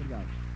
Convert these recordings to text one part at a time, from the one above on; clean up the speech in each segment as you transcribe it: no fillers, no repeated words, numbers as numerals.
Obrigado.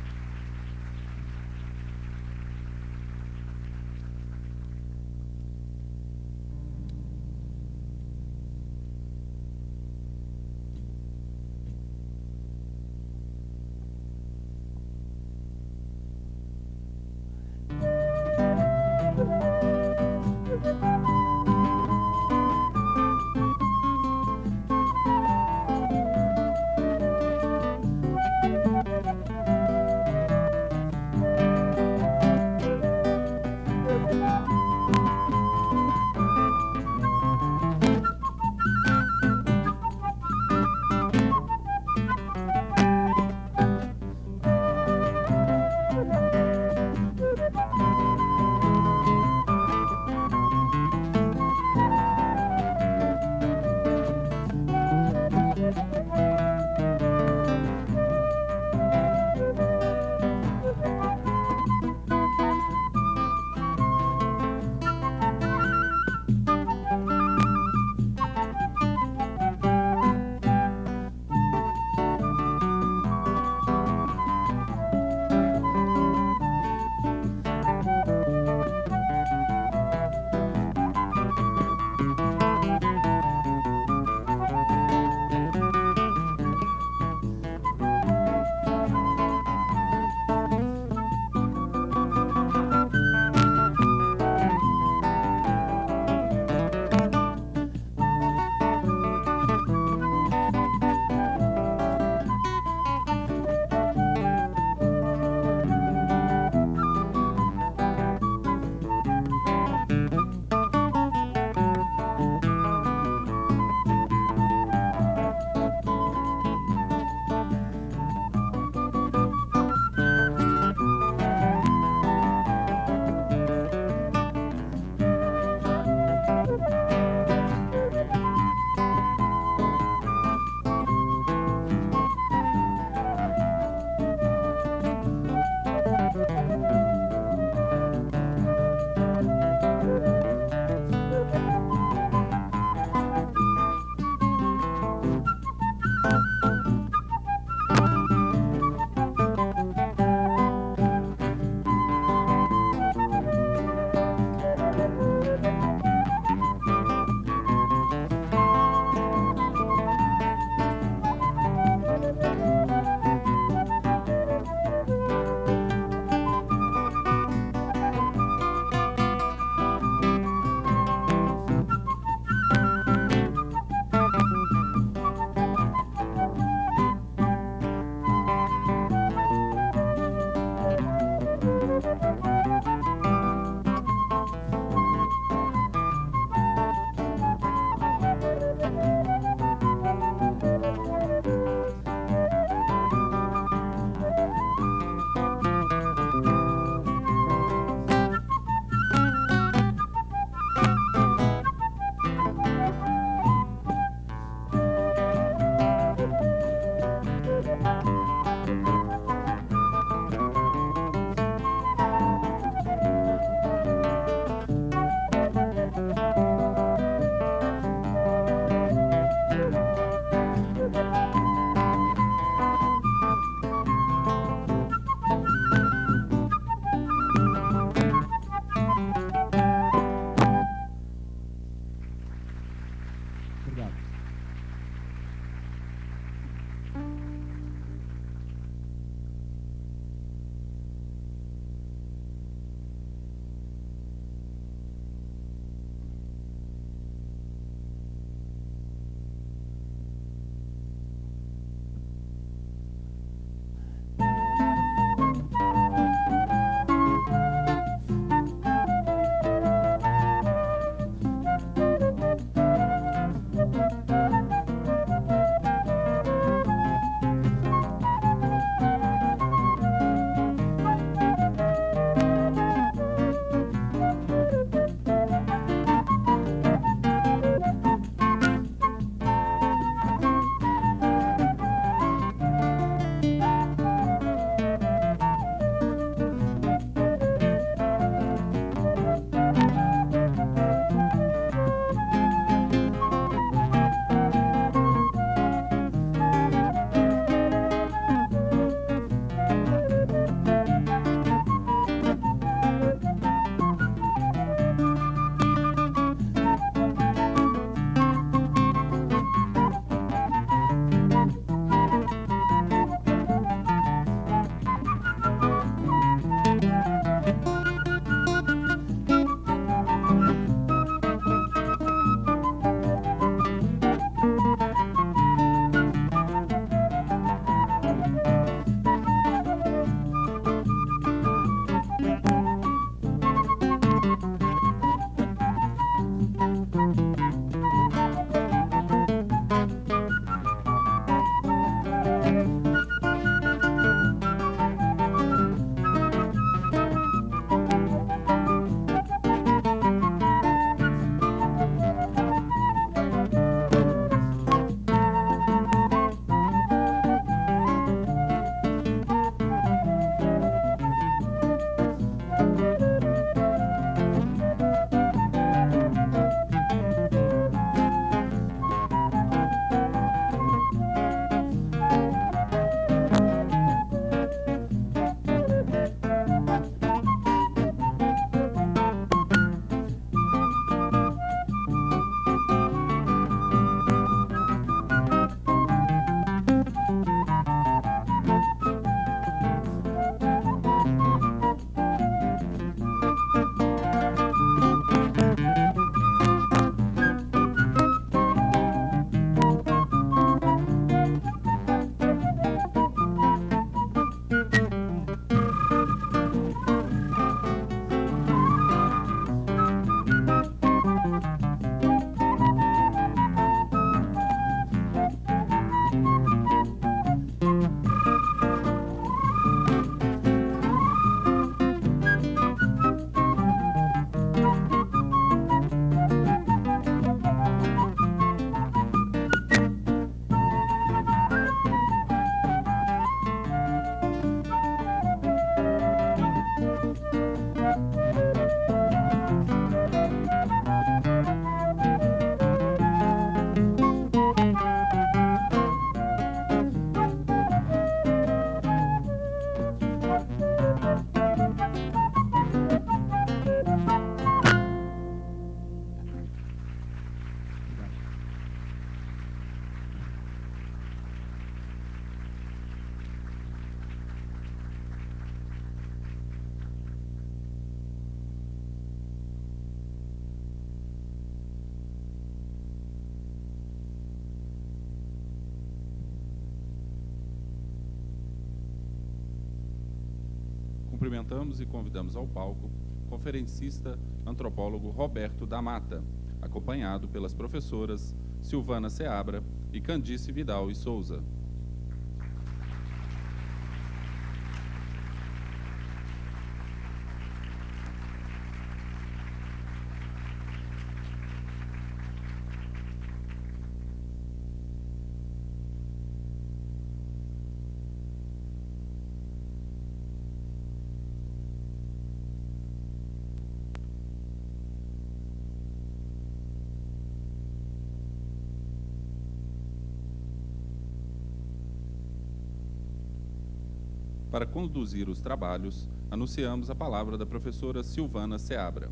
cumprimentamos e convidamos ao palco o conferencista antropólogo Roberto da Mata, acompanhado pelas professoras Silvana Seabra e Candice Vidal e Souza. Para conduzir os trabalhos, anunciamos a palavra da professora Silvana Seabra.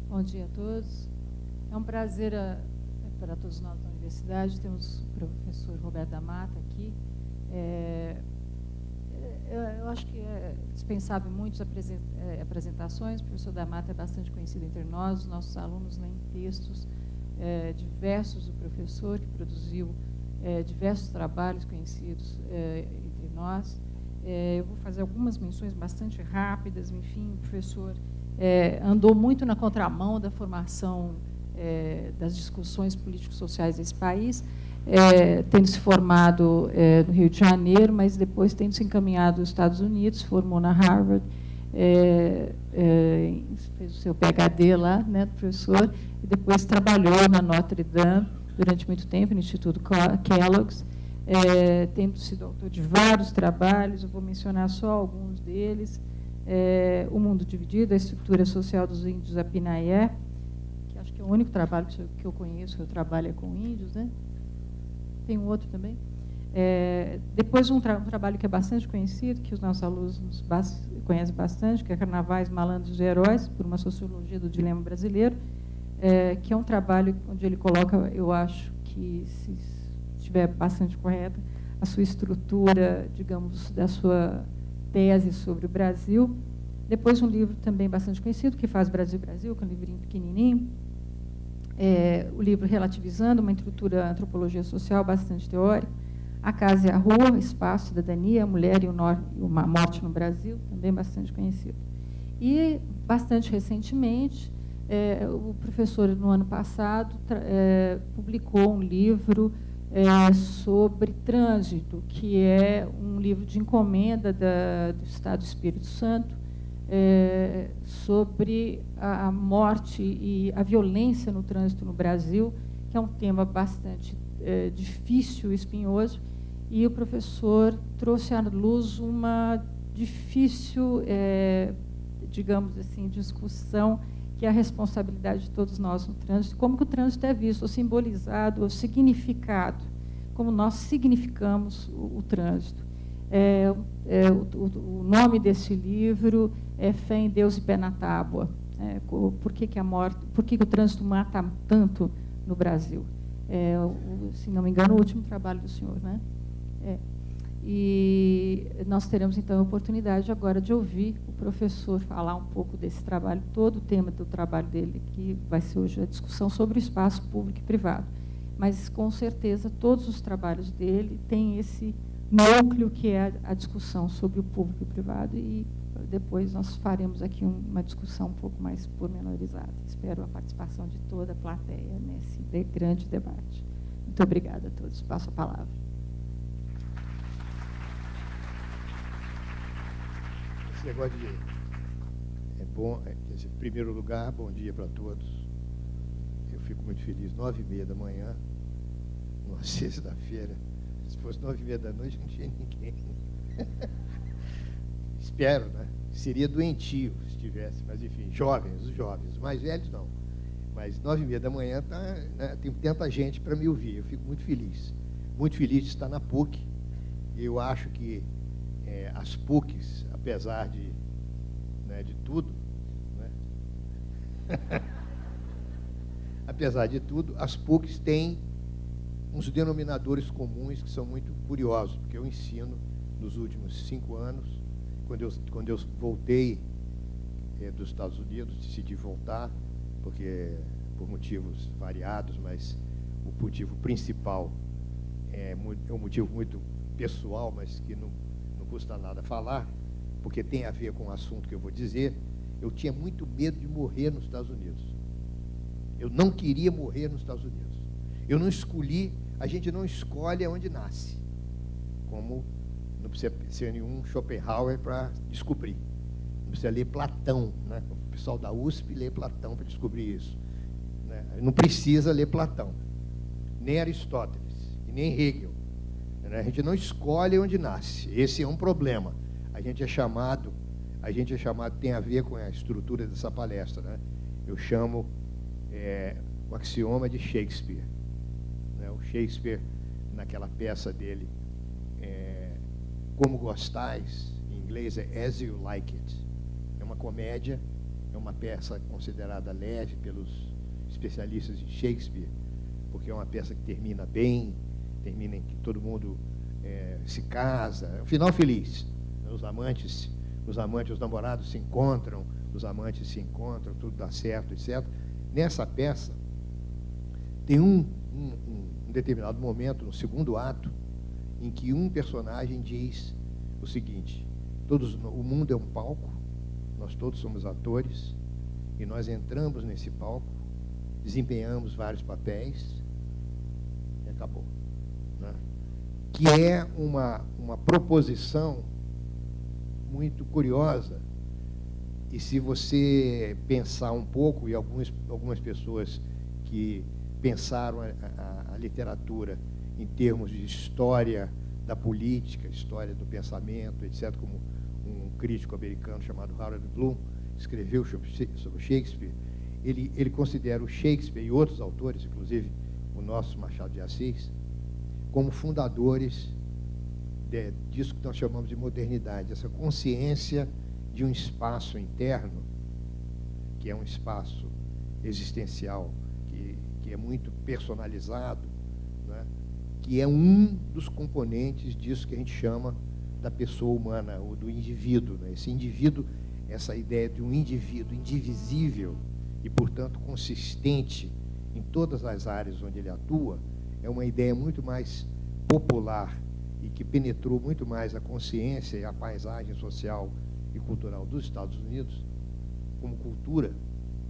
Bom dia a todos. É um prazer para todos nós da universidade. Temos o professor Roberto da Mata aqui. Eu acho que é dispensável muitas apresentações. O professor da Mata é bastante conhecido entre nós. Os nossos alunos leem textos diversos do professor, que produziu diversos trabalhos conhecidos entre nós. Eu vou fazer algumas menções bastante rápidas. Enfim, o professor andou muito na contramão da formação das discussões político-sociais desse país, tendo se formado no Rio de Janeiro, mas depois tendo se encaminhado aos Estados Unidos, formou na Harvard, fez o seu PhD lá, né, professor, e depois trabalhou na Notre Dame durante muito tempo, no Instituto Kellogg's, tendo sido autor de vários trabalhos. Eu vou mencionar só alguns deles. O Mundo Dividido, a Estrutura Social dos Índios Apinaié, que acho que é o único trabalho que eu conheço que eu trabalho com índios, né? Tem um outro também. Depois um trabalho que é bastante conhecido, que os nossos alunos conhecem bastante, que é Carnavais, Malandros e Heróis, por uma sociologia do dilema brasileiro, que é um trabalho onde ele coloca, eu acho que, se estiver bastante correta, a sua estrutura, digamos, da sua tese sobre o Brasil. Depois um livro também bastante conhecido, que faz Brasil, Brasil, que é um livrinho pequenininho. O livro Relativizando, uma estrutura à antropologia social bastante teórica. A Casa e a Rua, Espaço, Cidadania, a Mulher e a Morte no Brasil, também bastante conhecido. E, bastante recentemente, o professor, no ano passado, publicou um livro sobre trânsito, que é um livro de encomenda do Estado do Espírito Santo, sobre a morte e a violência no trânsito no Brasil, que é um tema bastante difícil e espinhoso, e o professor trouxe à luz uma difícil, digamos assim, discussão, que é a responsabilidade de todos nós no trânsito, como que o trânsito é visto, ou simbolizado, ou significado, como nós significamos o trânsito. O nome desse livro é Fé em Deus e Pé na Tábua. Por que o trânsito mata tanto no Brasil? Se não me engano, o último trabalho do senhor, né? E nós teremos, então, a oportunidade agora de ouvir o professor falar um pouco desse trabalho, todo o tema do trabalho dele, que vai ser hoje a discussão sobre o espaço público e privado. Mas, com certeza, todos os trabalhos dele têm esse núcleo, que é a discussão sobre o público e o privado, e depois nós faremos aqui uma discussão um pouco mais pormenorizada. Espero a participação de toda a plateia nesse grande debate. Muito obrigada a todos. Passo a palavra. Esse negócio é bom. Em primeiro lugar, bom dia para todos. Eu fico muito feliz. 9h30 da manhã, numa sexta-feira. Se fosse 9h30 da noite, não tinha ninguém. Espero, né? Seria doentio se tivesse, mas enfim, os jovens, os mais velhos não. Mas 9h30 da manhã né, tem tanta gente para me ouvir. Eu fico muito feliz de estar na PUC. Eu acho que as PUCs, apesar de tudo, né? Apesar de tudo, as PUCs têm uns denominadores comuns que são muito curiosos, porque eu ensino nos últimos 5 anos quando eu voltei dos Estados Unidos, decidi voltar, porque por motivos variados, mas o motivo principal é um motivo muito pessoal, mas que não custa nada falar, porque tem a ver com o assunto que eu vou dizer. Eu tinha muito medo de morrer nos Estados Unidos. Eu não queria morrer nos Estados Unidos. Eu não escolhi, a gente não escolhe onde nasce. Como não precisa ser nenhum Schopenhauer para descobrir. Não precisa ler Platão, né? O pessoal da USP lê Platão para descobrir isso, né? Não precisa ler Platão, nem Aristóteles, e nem Hegel, né? A gente não escolhe onde nasce. Esse é um problema. A gente é chamado, tem a ver com a estrutura dessa palestra, né? Eu chamo o axioma de Shakespeare, né? O Shakespeare, naquela peça dele, Como Gostais, em inglês é As You Like It. É uma comédia, é uma peça considerada leve pelos especialistas de Shakespeare, porque é uma peça que termina bem, termina em que todo mundo se casa, é um final feliz. Os amantes, os namorados se encontram, tudo dá certo, etc. Nessa peça, tem um determinado momento, no segundo ato, em que um personagem diz o seguinte: o mundo é um palco, nós todos somos atores, e nós entramos nesse palco, desempenhamos vários papéis, e acabou, né? Que é uma proposição muito curiosa. E se você pensar um pouco, e algumas pessoas que pensaram a literatura em termos de história da política, história do pensamento, etc., como um crítico americano chamado Harold Bloom escreveu sobre Shakespeare, ele considera o Shakespeare e outros autores, inclusive o nosso Machado de Assis, como fundadores disso que nós chamamos de modernidade, essa consciência de um espaço interno, que é um espaço existencial, que é muito personalizado, né? Que é um dos componentes disso que a gente chama da pessoa humana, ou do indivíduo, né? Esse indivíduo, essa ideia de um indivíduo indivisível e, portanto, consistente em todas as áreas onde ele atua, é uma ideia muito mais popular e que penetrou muito mais a consciência e a paisagem social e cultural dos Estados Unidos como cultura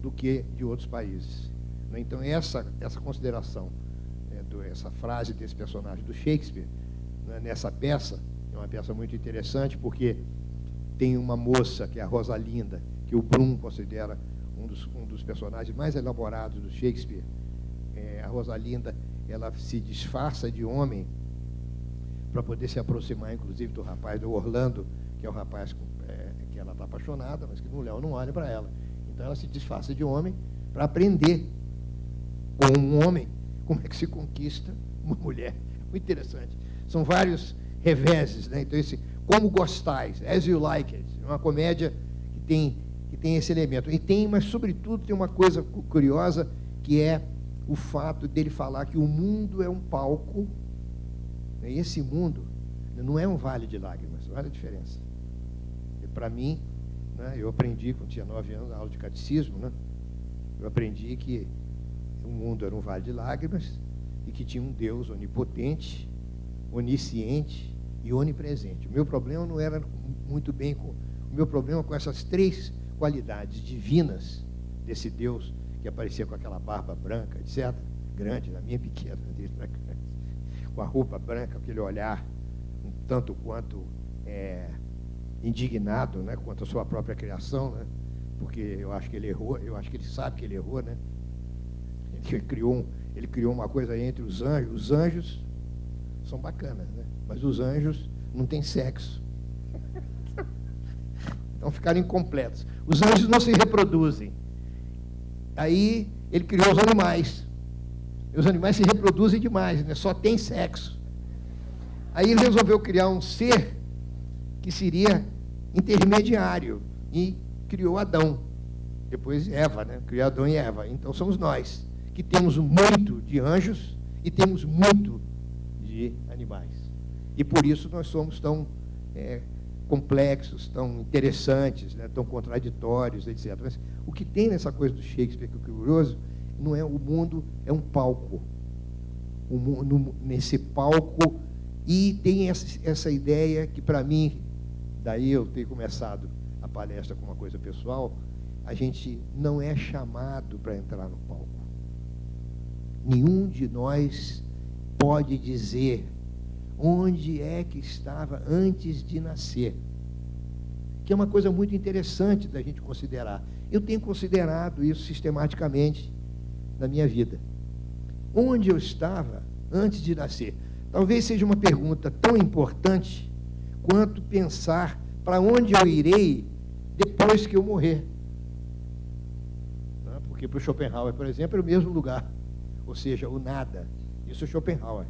do que de outros países, né? Então, essa consideração, essa frase desse personagem do Shakespeare, né, nessa peça, é uma peça muito interessante, porque tem uma moça, que é a Rosalinda, que o Bloom considera um dos personagens mais elaborados do Shakespeare. A Rosalinda, ela se disfarça de homem para poder se aproximar, inclusive, do rapaz, do Orlando, que é o rapaz que ela está apaixonada, mas que não olha para ela. Então, ela se disfarça de homem para aprender com um homem como é que se conquista uma mulher. Muito interessante. São vários reveses, né? Então, Como Gostais, As You Like It, é uma comédia que tem esse elemento. Mas, sobretudo, tem uma coisa curiosa, que é o fato dele falar que o mundo é um palco, né? E esse mundo não é um vale de lágrimas, olha a diferença. E, para mim, né, eu aprendi, quando tinha 9 anos, na aula de catecismo, né, eu aprendi que o mundo era um vale de lágrimas e que tinha um Deus onipotente, onisciente e onipresente. O meu problema não era muito bem o meu problema com essas 3 qualidades divinas desse Deus que aparecia com aquela barba branca, etc., grande, na minha pequena dele, né? Com a roupa branca, aquele olhar um tanto quanto indignado, né, quanto a sua própria criação, né? Porque eu acho que ele errou, eu acho que ele sabe que ele errou, né? Ele criou uma coisa entre os anjos. Os anjos são bacanas, né? Mas os anjos não têm sexo. Então ficaram incompletos. Os anjos não se reproduzem. Aí ele criou os animais. E os animais se reproduzem demais, né? Só tem sexo. Aí ele resolveu criar um ser que seria intermediário e criou Adão. Depois Eva, né? Criou Adão e Eva. Então somos nós, que temos muito de anjos e temos muito de animais. E por isso nós somos tão complexos, tão interessantes, né, tão contraditórios, etc. Mas o que tem nessa coisa do Shakespeare que é curioso, não é o mundo, é um palco. Nesse palco, e tem essa ideia que, para mim, daí eu tenho começado a palestra com uma coisa pessoal, a gente não é chamado para entrar no palco. Nenhum de nós pode dizer onde é que estava antes de nascer, que é uma coisa muito interessante da gente considerar. Eu tenho considerado isso sistematicamente na minha vida. Onde eu estava antes de nascer? Talvez seja uma pergunta tão importante quanto pensar para onde eu irei depois que eu morrer. Porque para o Schopenhauer, por exemplo, é o mesmo lugar, ou seja, o nada. Isso é Schopenhauer.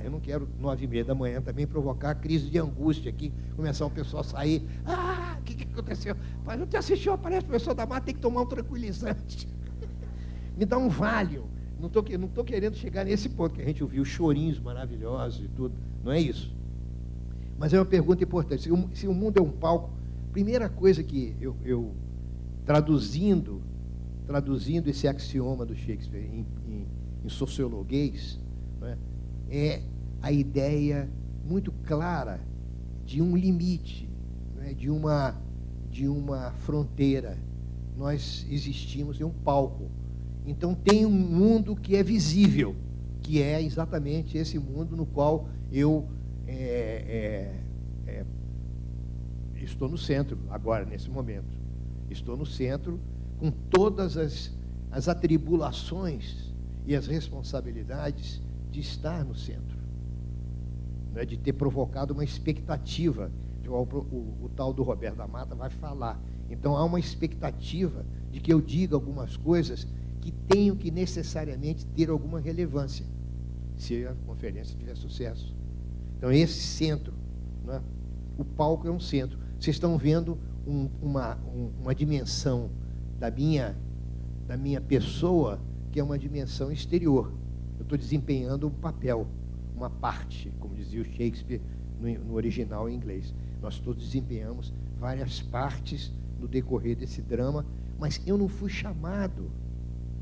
Eu não quero 9h30 da manhã também provocar crise de angústia aqui, começar o pessoal a sair. O que aconteceu? Mas não te assistiu, aparece o professor da mata, tem que tomar um tranquilizante. Me dá um Valium. Não estou querendo chegar nesse ponto, que a gente ouviu chorinhos maravilhosos e tudo. Não é isso. Mas é uma pergunta importante. Se o mundo é um palco, primeira coisa que eu traduzindo esse axioma do Shakespeare em sociologuês, né, é a ideia muito clara de um limite, né, de uma fronteira. Nós existimos em um palco. Então tem um mundo que é visível, que é exatamente esse mundo no qual eu estou no centro agora, nesse momento. Estou no centro com todas as atribulações e as responsabilidades de estar no centro, né, de ter provocado uma expectativa, de qual o tal do Roberto da Mata vai falar. Então há uma expectativa de que eu diga algumas coisas que tenham que necessariamente ter alguma relevância, se a conferência tiver sucesso. Então esse centro, né, o palco é um centro. Vocês estão vendo uma dimensão da minha pessoa, que é uma dimensão exterior. Eu estou desempenhando um papel, uma parte, como dizia o Shakespeare no original em inglês. Nós todos desempenhamos várias partes no decorrer desse drama, mas eu não fui chamado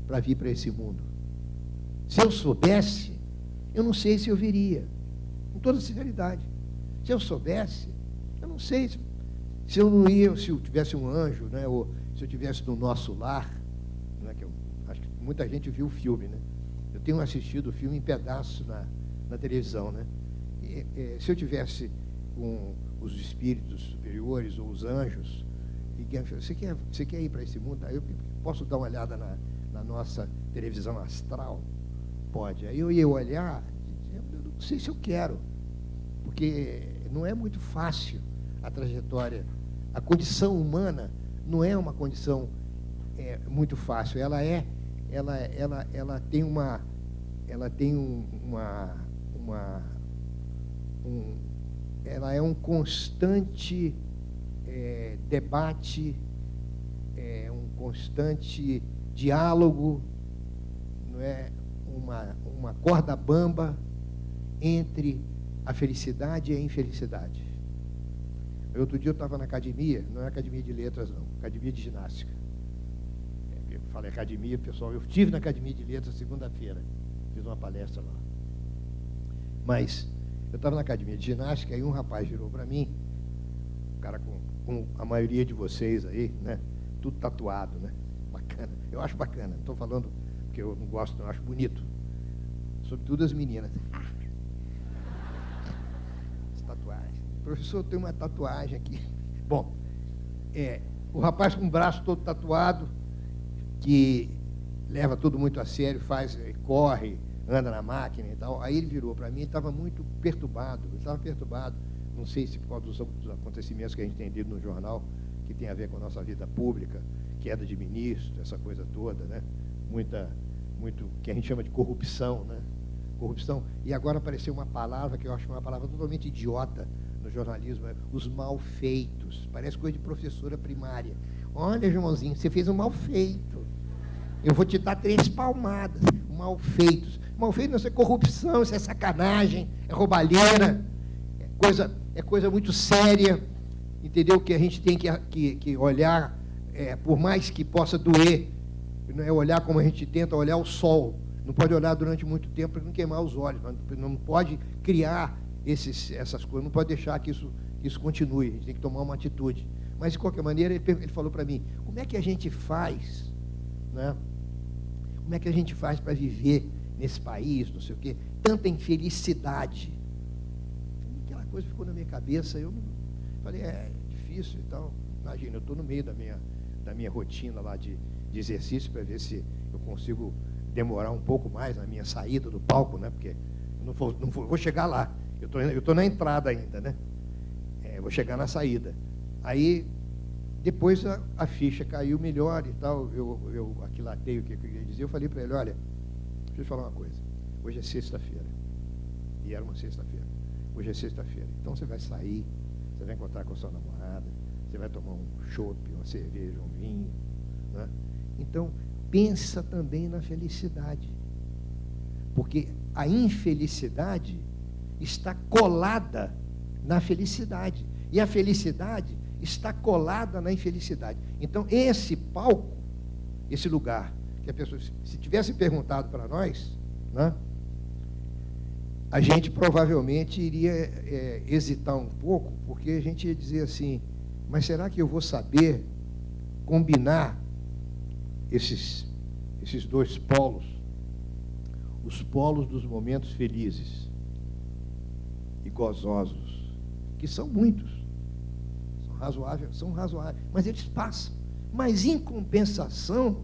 para vir para esse mundo. Se eu soubesse, eu não sei se eu viria, com toda sinceridade. Se eu soubesse, eu não sei se eu não ia, se eu tivesse um anjo, né, ou se eu tivesse no Nosso Lar, né, que eu acho que muita gente viu o filme, né? Eu tenho assistido o filme em pedaços na televisão, né? Se eu tivesse com os espíritos superiores ou os anjos, e você quer ir para esse mundo? Eu posso dar uma olhada na nossa televisão astral? Pode. Aí eu ia olhar, eu não sei se eu quero, porque não é muito fácil a trajetória. A condição humana não é uma condição muito fácil. Ela tem ela é um constante debate, um constante diálogo, não é, uma corda bamba entre a felicidade e a infelicidade. Outro dia eu estava na academia, não é academia de letras não, academia de ginástica. Eu falei academia, pessoal, eu estive na academia de letras segunda-feira, fiz uma palestra lá. Mas eu estava na academia de ginástica e um rapaz virou para mim, um cara com a maioria de vocês aí, né, tudo tatuado, né, bacana, eu acho bacana, não estou falando porque eu não gosto, não, eu acho bonito, sobretudo as meninas. As tatuagens. Professor, eu tenho uma tatuagem aqui. Bom, o rapaz com o braço todo tatuado, que leva tudo muito a sério, corre, anda na máquina e tal. Aí ele virou para mim e estava muito perturbado. Ele estava perturbado, não sei se por causa dos acontecimentos que a gente tem lido no jornal, que tem a ver com a nossa vida pública, queda de ministro, essa coisa toda, né? Muito que a gente chama de corrupção, né? Corrupção. E agora apareceu uma palavra que eu acho uma palavra totalmente idiota no jornalismo, os malfeitos. Parece coisa de professora primária. Olha, Joãozinho, você fez um mal feito. Eu vou te dar 3 palmadas. Malfeitos. Malfeito não é corrupção, isso é sacanagem, é roubalheira, é coisa muito séria. entendeu? Que a gente tem que olhar, por mais que possa doer, não é olhar como a gente tenta olhar o sol. Não pode olhar durante muito tempo para não queimar os olhos. Não pode criar essas coisas, não pode deixar que isso continue. A gente tem que tomar uma atitude. Mas, de qualquer maneira, ele falou para mim, como é que a gente faz, né? Como é que a gente faz para viver nesse país, não sei o quê, tanta infelicidade? Aquela coisa ficou na minha cabeça, eu falei, é difícil e tal. Imagina, eu estou no meio da minha rotina lá de exercício para ver se eu consigo demorar um pouco mais na minha saída do palco, né? Porque eu não vou chegar lá. Eu estou na entrada ainda, né? Vou chegar na saída. Aí, depois a ficha caiu melhor e tal. Eu aquilatei o que eu queria dizer. Eu falei para ele, olha, deixa eu te falar uma coisa. Hoje é sexta-feira. E era uma sexta-feira. Hoje é sexta-feira. Então você vai sair, você vai encontrar com a sua namorada, você vai tomar um chopp, uma cerveja, um vinho, né? Então, pensa também na felicidade. Porque a infelicidade está colada na felicidade. E a felicidade está colada na infelicidade. Então, esse palco, esse lugar, que a pessoa, se tivesse perguntado para nós, né, a gente provavelmente iria hesitar um pouco, porque a gente ia dizer assim, mas será que eu vou saber combinar esses dois polos, os polos dos momentos felizes e gozosos, que são muitos, são razoáveis, mas eles passam. Mas, em compensação,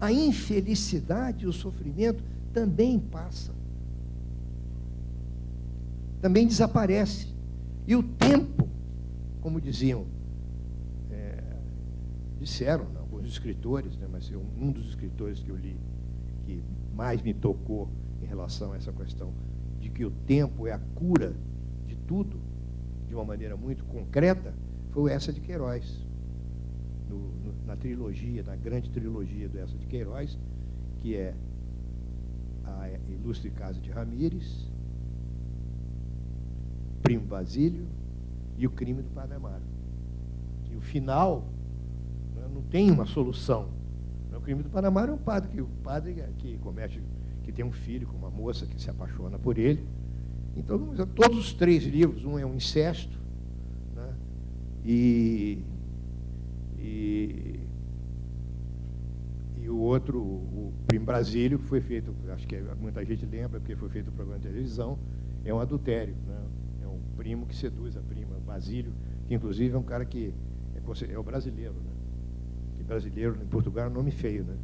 a infelicidade e o sofrimento também passa. Também desaparece. E o tempo, como disseram alguns escritores, né, mas um dos escritores que eu li, que mais me tocou em relação a essa questão de que o tempo é a cura de tudo, de uma maneira muito concreta, foi essa de Queiroz. Na trilogia, na grande trilogia do Essa de Queiroz, que é a Ilustre Casa de Ramírez, Primo Basílio e o Crime do Padre Amaro. E o final, né, não tem uma solução. O Crime do Padre Amaro é um padre que comete, que tem um filho com uma moça que se apaixona por ele. Então, todos os três livros, um é um incesto, né, e o outro, o Primo Basílio, foi feito, acho que muita gente lembra, porque foi feito no programa de televisão, é um adultério, né? É um primo que seduz a prima, Basílio, que inclusive é um cara que é o brasileiro, né? Que brasileiro em Portugal é um nome feio, né?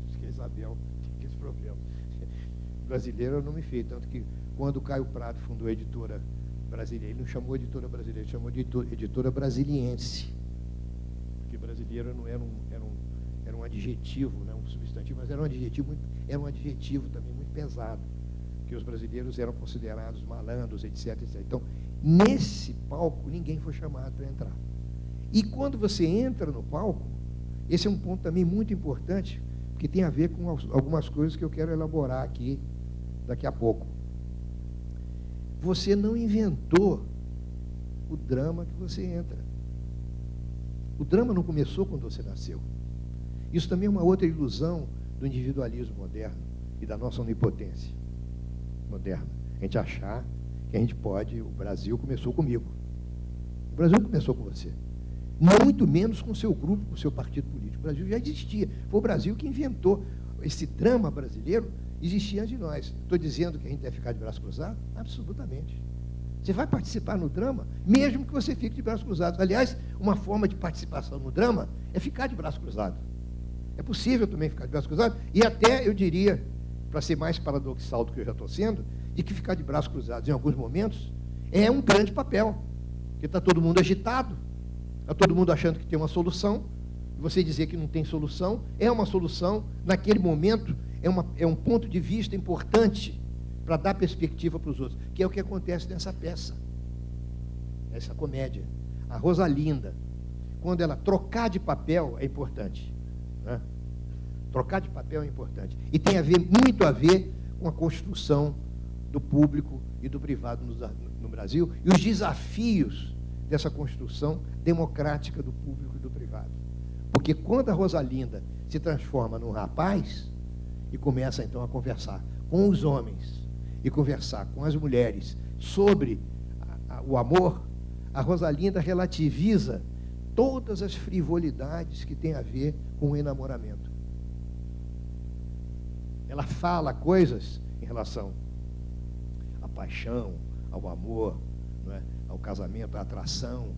Acho que a Isabel tem esse problema. Brasileiro é um nome feio, tanto que quando o Caio Prado fundou a editora brasileira, ele não chamou editora brasileira, ele chamou de editora brasiliense. Porque brasileiro não era um adjetivo, né, um substantivo, mas era um adjetivo também muito pesado, que os brasileiros eram considerados malandros, etc, etc. Então, nesse palco, ninguém foi chamado para entrar. E quando você entra no palco, esse é um ponto também muito importante, que tem a ver com algumas coisas que eu quero elaborar aqui daqui a pouco. Você não inventou o drama que você entra. O drama não começou quando você nasceu. Isso também é uma outra ilusão do individualismo moderno e da nossa onipotência moderna. A gente achar que a gente pode, o Brasil começou comigo. O Brasil começou com você. Muito menos com o seu grupo, com o seu partido político. O Brasil já existia. Foi o Brasil que inventou. Esse drama brasileiro existia antes de nós. Estou dizendo que a gente deve ficar de braço cruzado? Absolutamente. Você vai participar no drama, mesmo que você fique de braços cruzados. Aliás, uma forma de participação no drama é ficar de braço cruzado. É possível também ficar de braço cruzado, e até, eu diria, para ser mais paradoxal do que eu já estou sendo, de que ficar de braços cruzados em alguns momentos é um grande papel, porque está todo mundo agitado, está todo mundo achando que tem uma solução, e você dizer que não tem solução, é uma solução, naquele momento, é um ponto de vista importante para dar perspectiva para os outros, que é o que acontece nessa peça, essa comédia. A Rosalinda, quando ela trocar de papel, é importante. Né? Trocar de papel é importante. E tem muito a ver com a construção do público e do privado no Brasil, e os desafios dessa construção democrática do público e do privado. Porque quando a Rosalinda se transforma num rapaz e começa então a conversar com os homens e conversar com as mulheres sobre o amor, a Rosalinda relativiza todas as frivolidades que têm a ver com o enamoramento. Ela fala coisas em relação à paixão, ao amor, não é? Ao casamento, à atração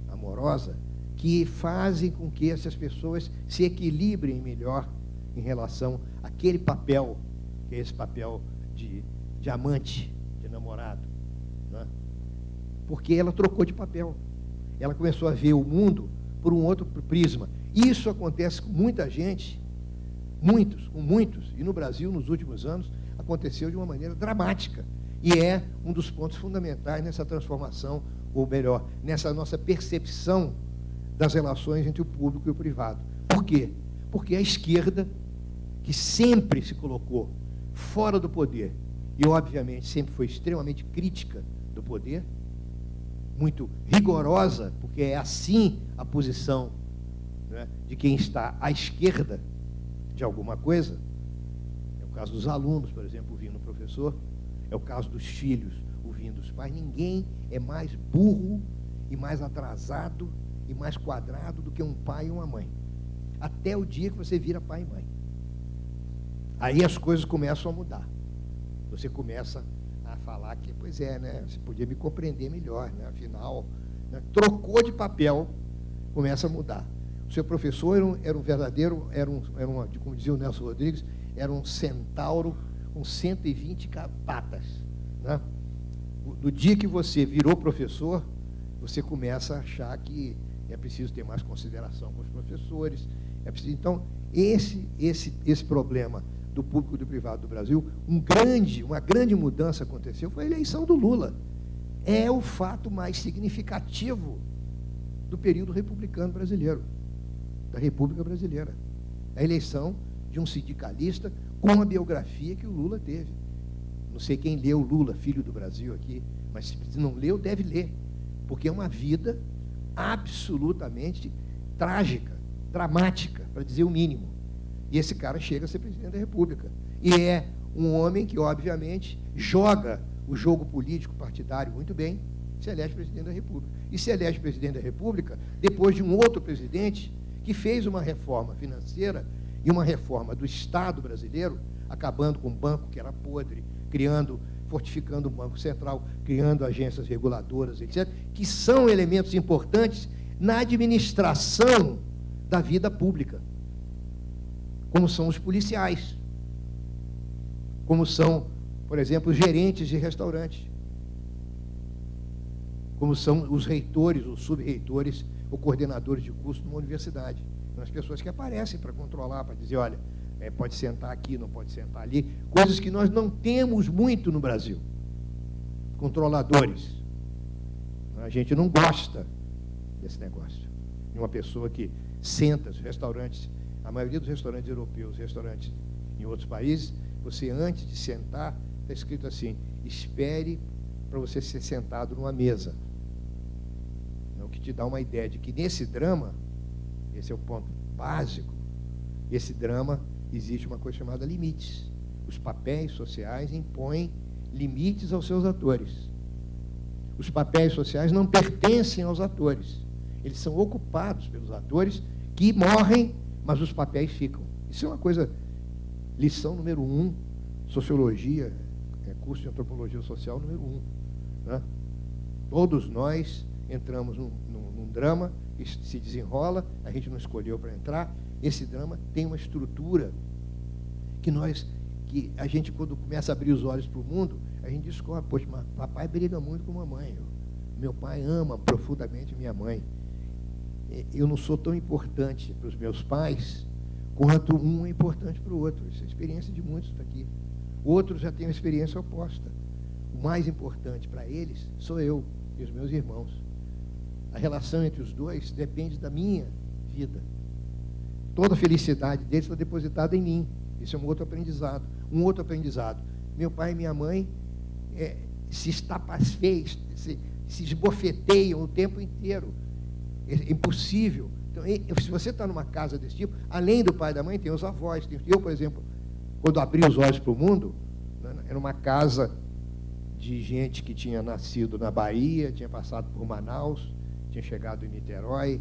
amorosa, que fazem com que essas pessoas se equilibrem melhor em relação àquele papel, que é esse papel de amante, de namorado. Não é? Porque ela trocou de papel. Ela começou a ver o mundo por um outro prisma. Isso acontece com muita gente, muitos, e no Brasil, nos últimos anos, aconteceu de uma maneira dramática. E é um dos pontos fundamentais nessa transformação, ou melhor, nessa nossa percepção das relações entre o público e o privado. Por quê? Porque a esquerda, que sempre se colocou fora do poder, e obviamente sempre foi extremamente crítica do poder, muito rigorosa, porque é assim a posição, né, de quem está à esquerda de alguma coisa. É o caso dos alunos, por exemplo, ouvindo o professor, é o caso dos filhos ouvindo os pais. Ninguém é mais burro e mais atrasado e mais quadrado do que um pai e uma mãe, até o dia que você vira pai e mãe. Aí as coisas começam a mudar. Você começa a falar que, pois é, né, você podia me compreender melhor, né, afinal, né, trocou de papel, começa a mudar. O seu professor era um verdadeiro, como dizia o Nelson Rodrigues, era um centauro com 120 patas. Né? Do dia que você virou professor, você começa a achar que é preciso ter mais consideração com os professores. É preciso, então, esse problema do público e do privado do Brasil, uma grande mudança aconteceu, foi a eleição do Lula. É o fato mais significativo do período republicano brasileiro, da República Brasileira. A eleição de um sindicalista com a biografia que o Lula teve. Não sei quem leu Lula, Filho do Brasil, aqui, mas se não leu, deve ler, porque é uma vida absolutamente trágica, dramática, para dizer o mínimo. E esse cara chega a ser presidente da República. E é um homem que, obviamente, joga o jogo político partidário muito bem, se elege presidente da República. E se elege presidente da República depois de um outro presidente que fez uma reforma financeira e uma reforma do Estado brasileiro, acabando com um banco que era podre, fortificando o Banco Central, criando agências reguladoras, etc., que são elementos importantes na administração da vida pública, como são os policiais, como são, por exemplo, os gerentes de restaurantes, como são os reitores, os subreitores, ou coordenadores de curso numa universidade. São as pessoas que aparecem para controlar, para dizer, olha, pode sentar aqui, não pode sentar ali, coisas que nós não temos muito no Brasil. Controladores. A gente não gosta desse negócio. De uma pessoa que senta nos restaurantes, a maioria dos restaurantes europeus, restaurantes em outros países, você antes de sentar, está escrito assim, espere para você ser sentado numa mesa. O que te dá uma ideia de que nesse drama, esse é o ponto básico, esse drama existe uma coisa chamada limites. Os papéis sociais impõem limites aos seus atores. Os papéis sociais não pertencem aos atores. Eles são ocupados pelos atores que morrem, mas os papéis ficam. Isso é uma coisa, lição número 1, sociologia, curso de antropologia social número 1. Né? Todos nós entramos num drama, se desenrola, a gente não escolheu para entrar, esse drama tem uma estrutura que a gente, quando começa a abrir os olhos para o mundo, a gente descobre, poxa, mas papai briga muito com mamãe, meu pai ama profundamente minha mãe, eu não sou tão importante para os meus pais quanto um é importante para o outro. Isso é a experiência de muitos aqui. Outros já têm uma experiência oposta. O mais importante para eles sou eu e os meus irmãos. A relação entre os dois depende da minha vida. Toda a felicidade deles está depositada em mim. Isso é um outro aprendizado. Um outro aprendizado. Meu pai e minha mãe se se esbofeteiam o tempo inteiro. É impossível. Então, se você está numa casa desse tipo, além do pai e da mãe, tem os avós. Eu, por exemplo, quando abri os olhos para o mundo, era uma casa de gente que tinha nascido na Bahia, tinha passado por Manaus, tinha chegado em Niterói.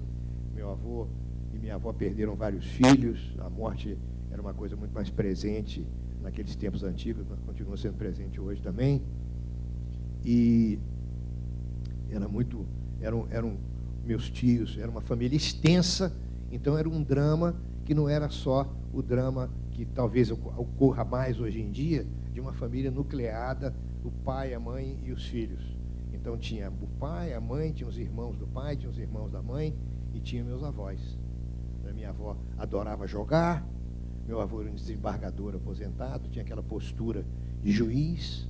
Meu avô e minha avó perderam vários filhos. A morte era uma coisa muito mais presente naqueles tempos antigos, mas continua sendo presente hoje também. E eram meus tios, era uma família extensa, então era um drama que não era só o drama que talvez ocorra mais hoje em dia, de uma família nucleada, o pai, a mãe e os filhos. Então tinha o pai, a mãe, tinha os irmãos do pai, tinha os irmãos da mãe e tinha meus avós. A minha avó adorava jogar, meu avô era um desembargador aposentado, tinha aquela postura de juiz,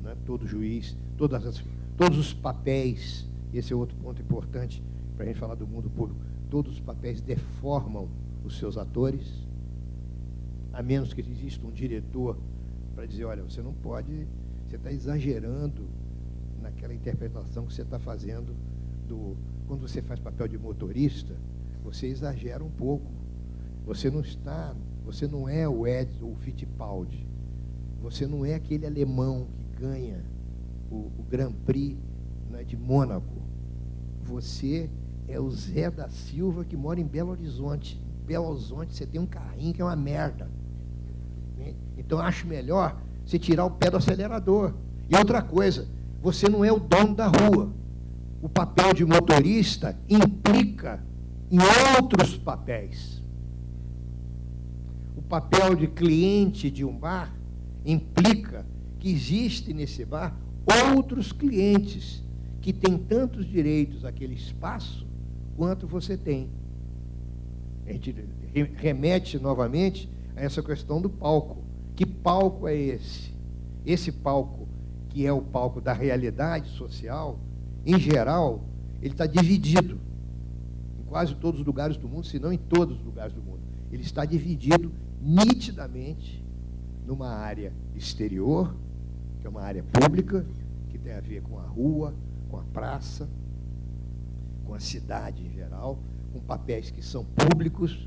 né? Todo juiz, todos os papéis, esse é outro ponto importante para a gente falar do mundo público, todos os papéis deformam os seus atores, a menos que exista um diretor para dizer, olha, você não pode, você está exagerando naquela interpretação que você está fazendo quando você faz papel de motorista, você exagera um pouco, você não é o Edson, o Fittipaldi, você não é aquele alemão que ganha o Grand Prix, né, de Mônaco, você é o Zé da Silva que mora em Belo Horizonte. Em Belo Horizonte você tem um carrinho que é uma merda. Então acho melhor você tirar o pé do acelerador. E outra coisa, você não é o dono da rua. O papel de motorista implica em outros papéis. O papel de cliente de um bar implica que existe nesse bar outros clientes que têm tantos direitos àquele espaço quanto você tem. A gente remete novamente a essa questão do palco. Que palco é esse? Esse palco, que é o palco da realidade social, em geral, ele está dividido em quase todos os lugares do mundo, se não em todos os lugares do mundo. Ele está dividido nitidamente numa área exterior, que é uma área pública, que tem a ver com a rua, com a praça, com a cidade em geral, com papéis que são públicos,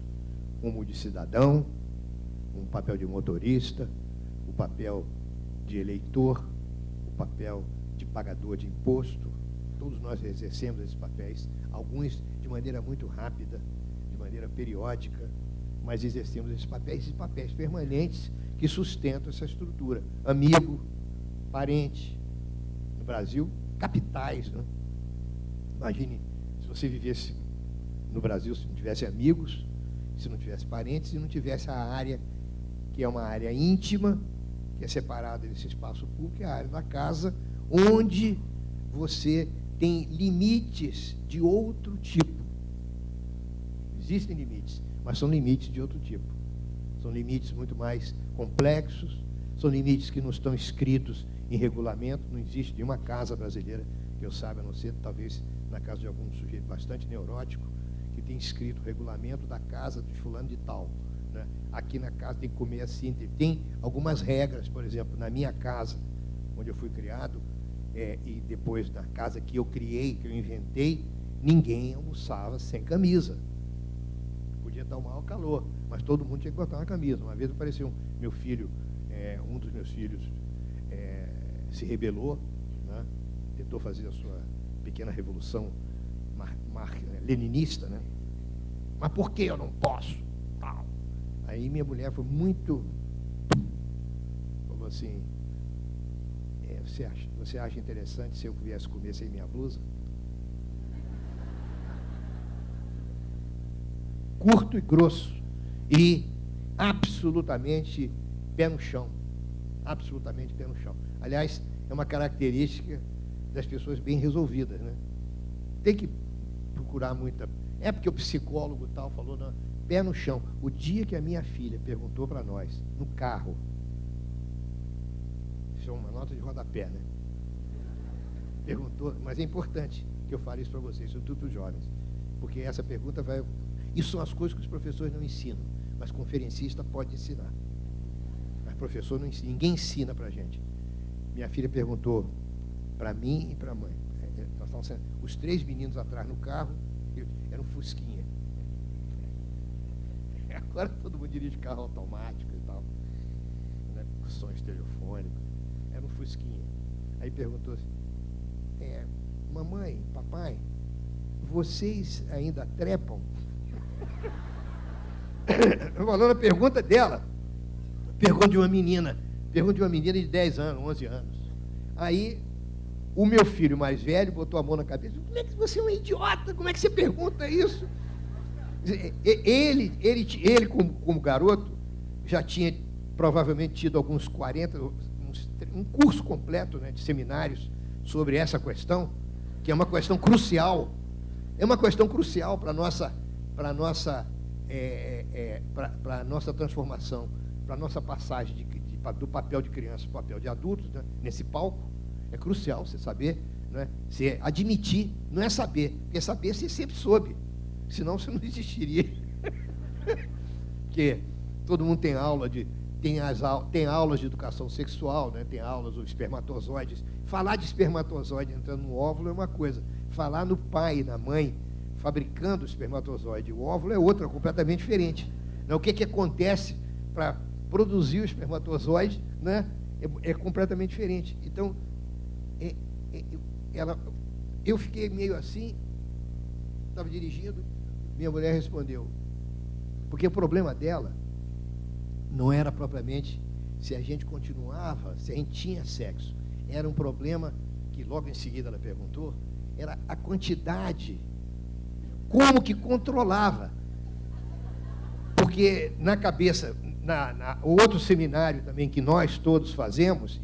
como o de cidadão, o papel de motorista, o papel de eleitor, o papel de pagador de imposto. Todos nós exercemos esses papéis, alguns de maneira muito rápida, de maneira periódica, mas exercemos esses papéis permanentes que sustentam essa estrutura. Amigo, parente. No Brasil, capitais, né? Imagine se você vivesse no Brasil, se não tivesse amigos, se não tivesse parentes, se não tivesse a área, que é uma área íntima, que é separada desse espaço público, que é a área da casa, onde você tem limites de outro tipo. Existem limites, mas são limites de outro tipo. São limites muito mais complexos, são limites que não estão escritos em regulamento, não existe nenhuma casa brasileira, que eu saiba, a não ser talvez na casa de algum sujeito bastante neurótico, que tem escrito o regulamento da casa de fulano de tal. Né? Aqui na casa tem que comer assim, tem algumas regras, por exemplo, na minha casa, onde eu fui criado, e depois na casa que eu criei, que eu inventei, ninguém almoçava sem camisa. Podia dar um mau calor, mas todo mundo tinha que botar uma camisa. Uma vez apareceu meu filho, um dos meus filhos se rebelou, né? Tentou fazer a sua pequena revolução leninista, né? Mas por que eu não posso? Tal. Aí minha mulher foi muito... Falou assim, você acha interessante se eu viesse comer sem minha blusa? Curto e grosso. E absolutamente pé no chão. Absolutamente pé no chão. Aliás, é uma característica das pessoas bem resolvidas, né? Tem que procurar muita... É porque o psicólogo tal falou, não, pé no chão. O dia que a minha filha perguntou para nós, no carro, isso é uma nota de rodapé, né? Perguntou, mas é importante que eu fale isso para vocês, sobretudo para os jovens, porque essa pergunta vai... Isso são as coisas que os professores não ensinam, mas conferencista pode ensinar. Mas professor não ensina, ninguém ensina para a gente. Minha filha perguntou para mim e para a mãe. os 3 meninos atrás no carro, era um Fusquinha. Agora todo mundo dirige carro automático e tal, né, com som estereofônico. Era um Fusquinha. Aí perguntou assim, mamãe, papai, vocês ainda trepam? Falando a pergunta dela, pergunta de uma menina de 10 anos, 11 anos. Aí, o meu filho mais velho botou a mão na cabeça, como é que você é um idiota? Como é que você pergunta isso? Ele como garoto, já tinha provavelmente tido alguns 40, um curso completo, né, de seminários sobre essa questão, que é uma questão crucial. É uma questão crucial para a nossa transformação, para a nossa passagem do papel de criança para o papel de adulto, né, nesse palco. É crucial você saber, né, você admitir, não é saber, porque saber você sempre soube, senão você não existiria. Porque todo mundo tem aulas de educação sexual, né, tem aulas dos espermatozoides. Falar de espermatozoide entrando no óvulo é uma coisa, falar no pai e na mãe fabricando o espermatozoide e o óvulo é outra, completamente diferente. O que acontece para produzir o espermatozoide, né, é completamente diferente. Então, eu fiquei meio assim, estava dirigindo, minha mulher respondeu, porque o problema dela não era propriamente se a gente continuava, se a gente tinha sexo, era um problema que logo em seguida ela perguntou, era a quantidade, como que controlava. Porque na cabeça, o outro seminário também que nós todos fazemos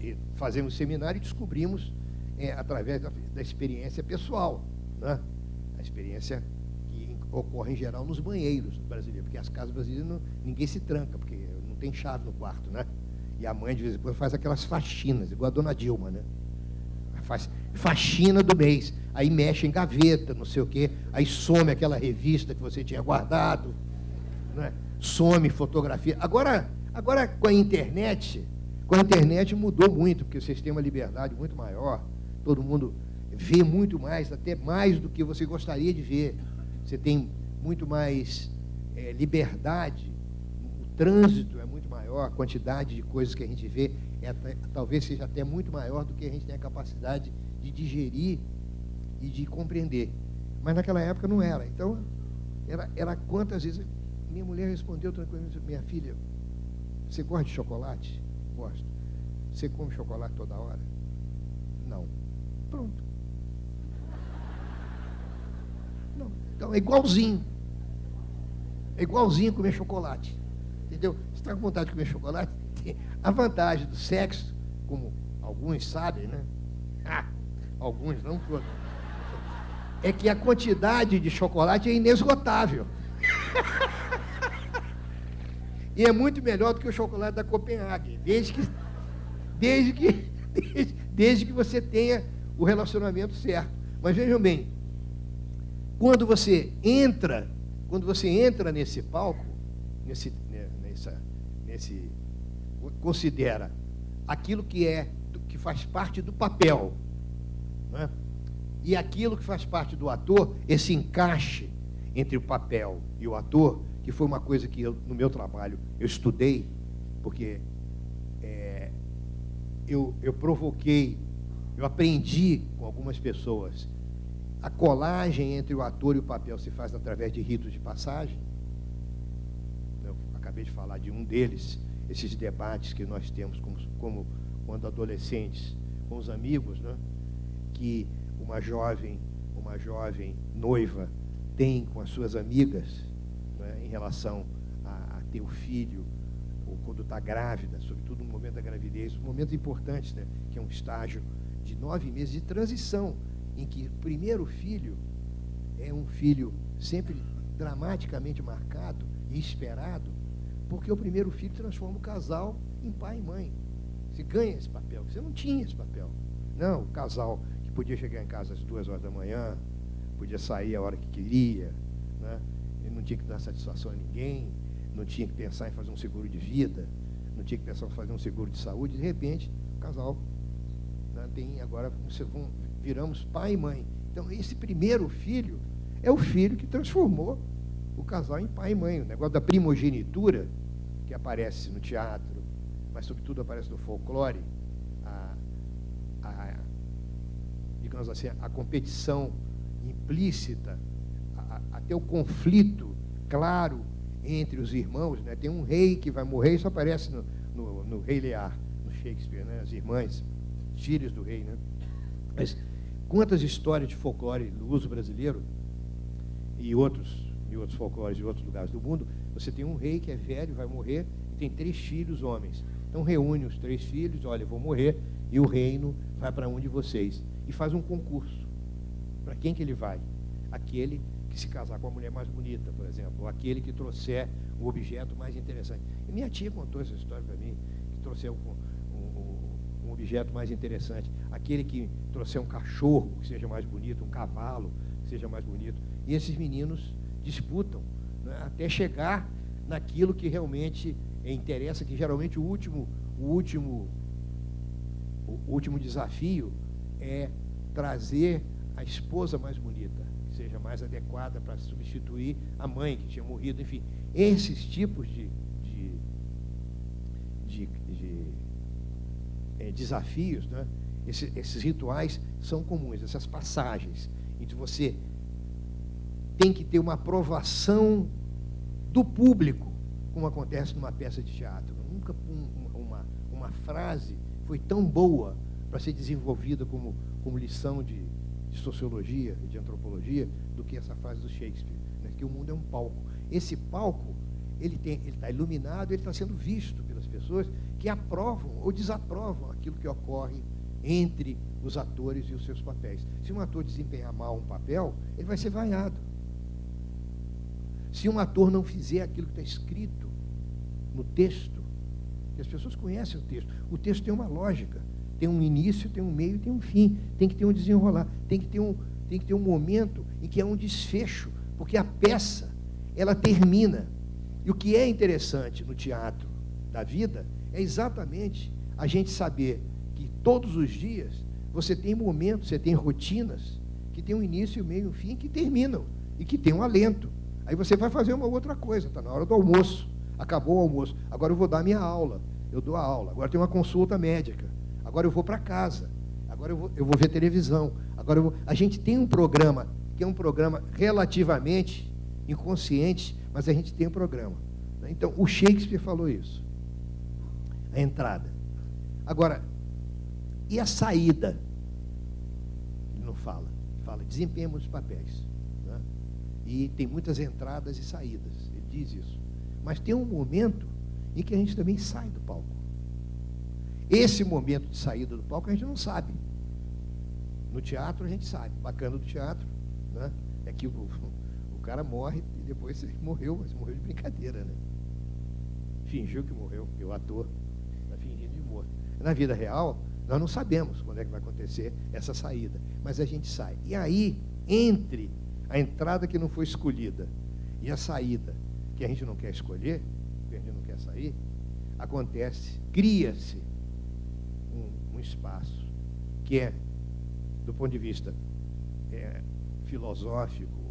seminário e descobrimos, através da experiência pessoal, né? A experiência que ocorre em geral nos banheiros brasileiros, porque as casas brasileiras ninguém se tranca, porque não tem chave no quarto, né? E a mãe de vez em quando faz aquelas faxinas, igual a dona Dilma, né? Faz faxina do mês, aí mexe em gaveta, não sei o quê, aí some aquela revista que você tinha guardado, né? Some fotografia. Agora com a internet mudou muito, porque vocês têm uma liberdade muito maior, todo mundo vê muito mais, até mais do que você gostaria de ver. Você tem muito mais liberdade, o trânsito é muito maior, a quantidade de coisas que a gente vê talvez seja até muito maior do que a gente tem a capacidade de digerir e de compreender. Mas naquela época não era. Então, era quantas vezes... Minha mulher respondeu tranquilamente, minha filha, você gosta de chocolate? Gosto. Você come chocolate toda hora? Não. Pronto. Não. Então, é igualzinho. É igualzinho comer chocolate. Entendeu? Você está com vontade de comer chocolate? A vantagem do sexo, como alguns sabem, né? Alguns, não todos. É que a quantidade de chocolate é inesgotável. E é muito melhor do que o chocolate da Copenhague, desde que você tenha o relacionamento certo. Mas vejam bem, quando você entra nesse palco, considera aquilo que faz parte do papel, né? E aquilo que faz parte do ator, esse encaixe entre o papel e o ator, que foi uma coisa que no meu trabalho eu estudei, porque eu provoquei, eu aprendi com algumas pessoas, a colagem entre o ator e o papel se faz através de ritos de passagem. Eu acabei de falar de um deles, esses debates que nós temos como quando adolescentes, com os amigos, né? Que uma jovem noiva tem com as suas amigas, né, em relação a ter o filho, ou quando está grávida, sobretudo no momento da gravidez, momentos importantes, né, que é um estágio de 9 meses de transição, em que o primeiro filho é um filho sempre dramaticamente marcado e esperado, porque o primeiro filho transforma o casal em pai e mãe. Você ganha esse papel, você não tinha esse papel. Não, o casal que podia chegar em casa às 2 horas da manhã, podia sair a hora que queria, né? Ele não tinha que dar satisfação a ninguém, não tinha que pensar em fazer um seguro de vida, não tinha que pensar em fazer um seguro de saúde. De repente, o casal, né, tem agora, viramos pai e mãe. Então, esse primeiro filho é o filho que transformou o casal em pai e mãe. O negócio da primogenitura, que aparece no teatro, mas sobretudo aparece no folclore, digamos assim, a competição implícita, até o conflito claro entre os irmãos, né? Tem um rei que vai morrer, isso aparece no Rei Lear, no Shakespeare, né? As irmãs, filhas do rei, né? Mas quantas histórias de folclore luso brasileiro e outros folclores de outros lugares do mundo, você tem um rei que é velho, vai morrer, e tem 3 filhos homens. Então reúne os 3 filhos, olha, eu vou morrer, e o reino vai para um de vocês. E faz um concurso. Para quem que ele vai? Aquele que se casar com a mulher mais bonita, por exemplo, ou aquele que trouxer o objeto mais interessante. E minha tia contou essa história para mim, que trouxer um objeto mais interessante. Aquele que trouxer um cachorro que seja mais bonito, um cavalo que seja mais bonito. E esses meninos disputam, né, até chegar naquilo que realmente interessa, que geralmente o último desafio é trazer a esposa mais bonita, que seja mais adequada para substituir a mãe que tinha morrido. Enfim, esses tipos de desafios, né? Esses rituais são comuns, essas passagens, em que você tem que ter uma aprovação do público, como acontece numa peça de teatro. Nunca uma frase foi tão boa para ser desenvolvida como lição de sociologia e de antropologia do que essa frase do Shakespeare, né? Que o mundo é um palco. Esse palco, ele está iluminado, ele está sendo visto pelas pessoas que aprovam ou desaprovam aquilo que ocorre entre os atores e os seus papéis. Se um ator desempenhar mal um papel, ele vai ser vaiado. Se um ator não fizer aquilo que está escrito no texto, que as pessoas conhecem o texto tem uma lógica, tem um início, tem um meio, tem um fim, tem que ter um desenrolar, tem que ter um momento em que é um desfecho, porque a peça, ela termina. E o que é interessante no teatro da vida é exatamente a gente saber que todos os dias você tem momentos, você tem rotinas que tem um início, um meio e um fim, que terminam e que tem um alento. Aí você vai fazer uma outra coisa, está na hora do almoço, acabou o almoço, agora eu vou dar minha aula, eu dou a aula, agora tem uma consulta médica, agora eu vou para casa, agora eu vou ver televisão, a gente tem um programa, que é um programa relativamente inconsciente, mas a gente tem um programa. Então, o Shakespeare falou isso, a entrada. Agora, e a saída? Ele não fala, desempenhamos os papéis. Né? E tem muitas entradas e saídas, ele diz isso. Mas tem um momento em que a gente também sai do palco. Esse momento de saída do palco a gente não sabe. No teatro a gente sabe. Bacana do teatro, né? É que o cara morre e depois ele morreu, mas morreu de brincadeira, né? Fingiu que morreu, porque o ator está fingindo de morto. Na vida real, nós não sabemos quando é que vai acontecer essa saída, mas a gente sai. E aí, entre a entrada que não foi escolhida e a saída que a gente não quer escolher, que a gente não quer sair, cria-se um espaço que é, do ponto de vista filosófico,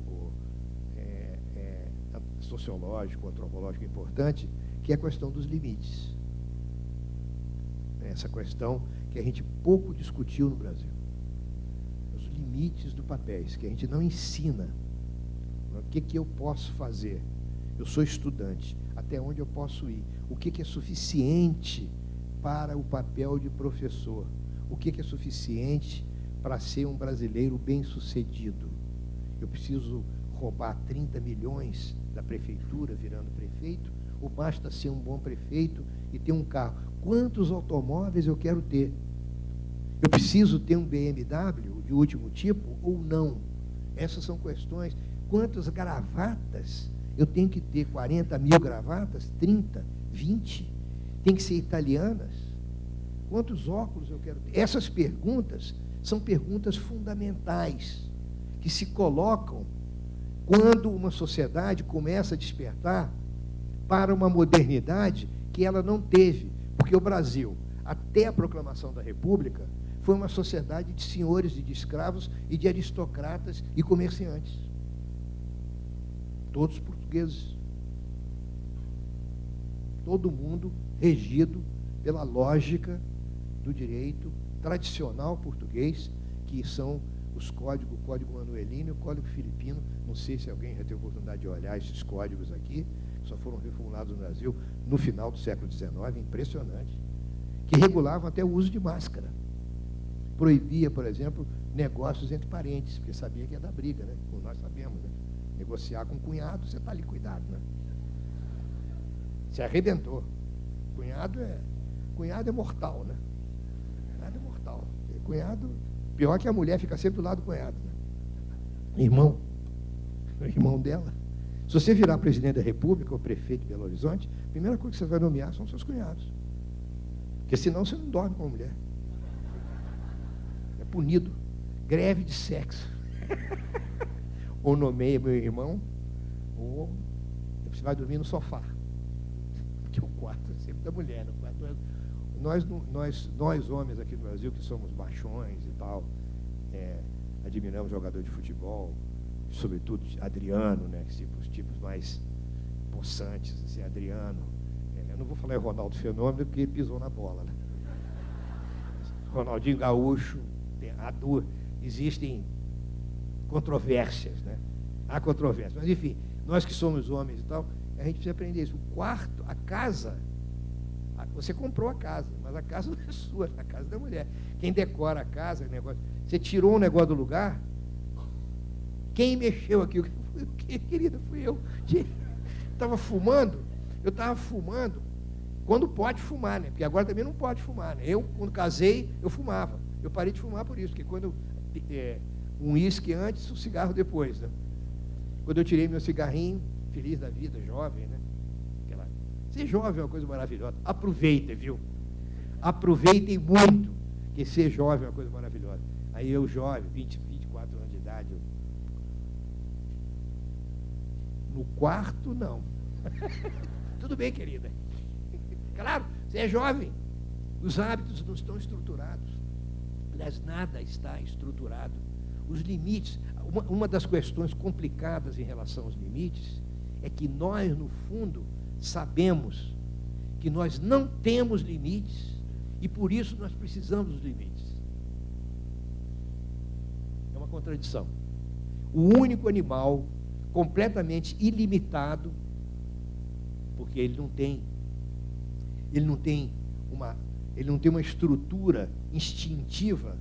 sociológico, antropológico importante, que é a questão dos limites. Essa questão que a gente pouco discutiu no Brasil. Os limites do papéis, que a gente não ensina. O que eu posso fazer? Eu sou estudante, até onde eu posso ir? O que é suficiente para o papel de professor? O que é suficiente para ser um brasileiro bem-sucedido? Eu preciso roubar 30 milhões da prefeitura virando prefeito? Ou basta ser um bom prefeito e ter um carro? Quantos automóveis eu quero ter? Eu preciso ter um BMW de último tipo ou não? Essas são questões. Quantas gravatas eu tenho que ter? 40 mil gravatas? 30? 20? Tem que ser italianas? Quantos óculos eu quero ter? Essas perguntas são perguntas fundamentais que se colocam quando uma sociedade começa a despertar para uma modernidade que ela não teve. Porque o Brasil, até a proclamação da República, foi uma sociedade de senhores e de escravos e de aristocratas e comerciantes. Todos portugueses. Todo mundo regido pela lógica do direito tradicional português, que são os códigos, o Código Manuelino e o Código Filipino. Não sei se alguém já teve oportunidade de olhar esses códigos aqui, que só foram reformulados no Brasil no final do século XIX, impressionante, que regulavam até o uso de máscara. Proibia, por exemplo, negócios entre parentes, porque sabia que ia dar briga, né? Como nós sabemos, né? Negociar com cunhado, você está ali, cuidado, né? Se arrebentou. Cunhado é mortal, né? Cunhado é mortal. Cunhado, pior que a mulher fica sempre do lado do cunhado, né? Irmão. O irmão dela. Se você virar presidente da República ou prefeito de Belo Horizonte, a primeira coisa que você vai nomear são seus cunhados. Porque senão você não dorme com a mulher. É punido. Greve de sexo. Ou nomeia meu irmão, ou você vai dormir no sofá. Porque o quarto é sempre da mulher. Nós homens aqui no Brasil, que somos machões e tal, admiramos jogador de futebol, sobretudo Adriano, né, os tipos mais possantes, assim, Adriano. Eu não vou falar em Ronaldo Fenômeno, porque ele pisou na bola, né? Ronaldinho Gaúcho, existem controvérsias, né? Há controvérsias. Mas, enfim, nós que somos homens e tal, a gente precisa aprender isso. O quarto, a casa, você comprou a casa, mas a casa não é sua, é a casa da mulher. Quem decora a casa, você tirou um negócio do lugar, quem mexeu aqui? Querida, fui eu. Eu estava fumando, quando pode fumar, né? Porque agora também não pode fumar, né? Eu, quando casei, eu fumava. Eu parei de fumar por isso, porque quando um uísque antes, um cigarro depois, né? Quando eu tirei meu cigarrinho, feliz da vida, jovem, né? Ser jovem é uma coisa maravilhosa. Aproveitem, viu? Aproveitem muito, que ser jovem é uma coisa maravilhosa. Aí eu, jovem, 24 anos de idade, no quarto, não. Tudo bem, querida. Claro, você é jovem. Os hábitos não estão estruturados. Aliás, nada está estruturado. Os limites, uma das questões complicadas em relação aos limites é que nós, no fundo, sabemos que nós não temos limites e por isso nós precisamos dos limites. É uma contradição. O único animal completamente ilimitado, porque ele não tem uma estrutura instintiva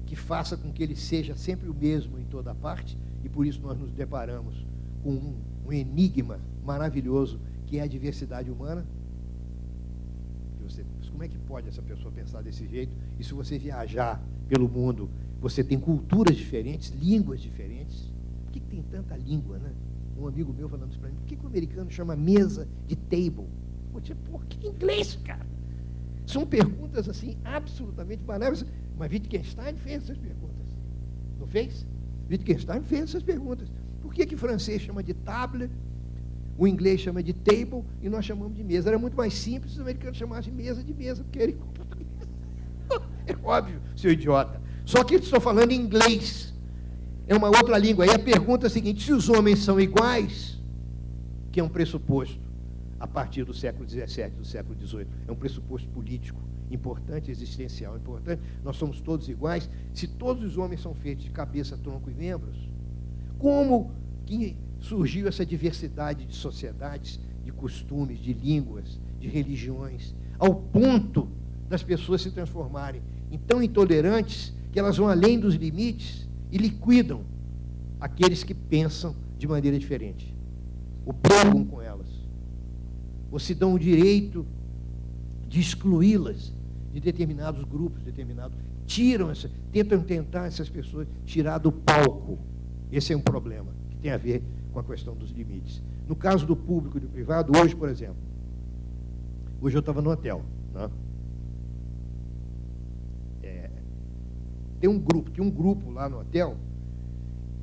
que faça com que ele seja sempre o mesmo em toda parte, e por isso nós nos deparamos com um enigma maravilhoso que é a diversidade humana. Como é que pode essa pessoa pensar desse jeito? E se você viajar pelo mundo, você tem culturas diferentes, línguas diferentes. Por que tem tanta língua, né? Um amigo meu falando isso para mim, por que o americano chama mesa de table? Pô, que inglês, cara? São perguntas, assim, absolutamente maravilhosas. Mas Wittgenstein fez essas perguntas. Não fez? Wittgenstein fez essas perguntas. Por que o francês chama de table, o inglês chama de table e nós chamamos de mesa? Era muito mais simples se os americanos chamassem de mesa, porque ele português. É óbvio, seu idiota. Só que estou falando em inglês. É uma outra língua. Aí a pergunta é a seguinte: se os homens são iguais, que é um pressuposto a partir do século XVII, do século XVIII, é um pressuposto político importante, existencial importante, nós somos todos iguais. Se todos os homens são feitos de cabeça, tronco e membros, como que surgiu essa diversidade de sociedades, de costumes, de línguas, de religiões, ao ponto das pessoas se transformarem em tão intolerantes que elas vão além dos limites e liquidam aqueles que pensam de maneira diferente, ou brigam com elas, ou se dão o direito de excluí-las de determinados grupos, tentar essas pessoas tirar do palco. Esse é um problema que tem a ver com a questão dos limites. No caso do público e do privado, hoje, por exemplo, hoje eu estava no hotel, né? Tinha um grupo lá no hotel,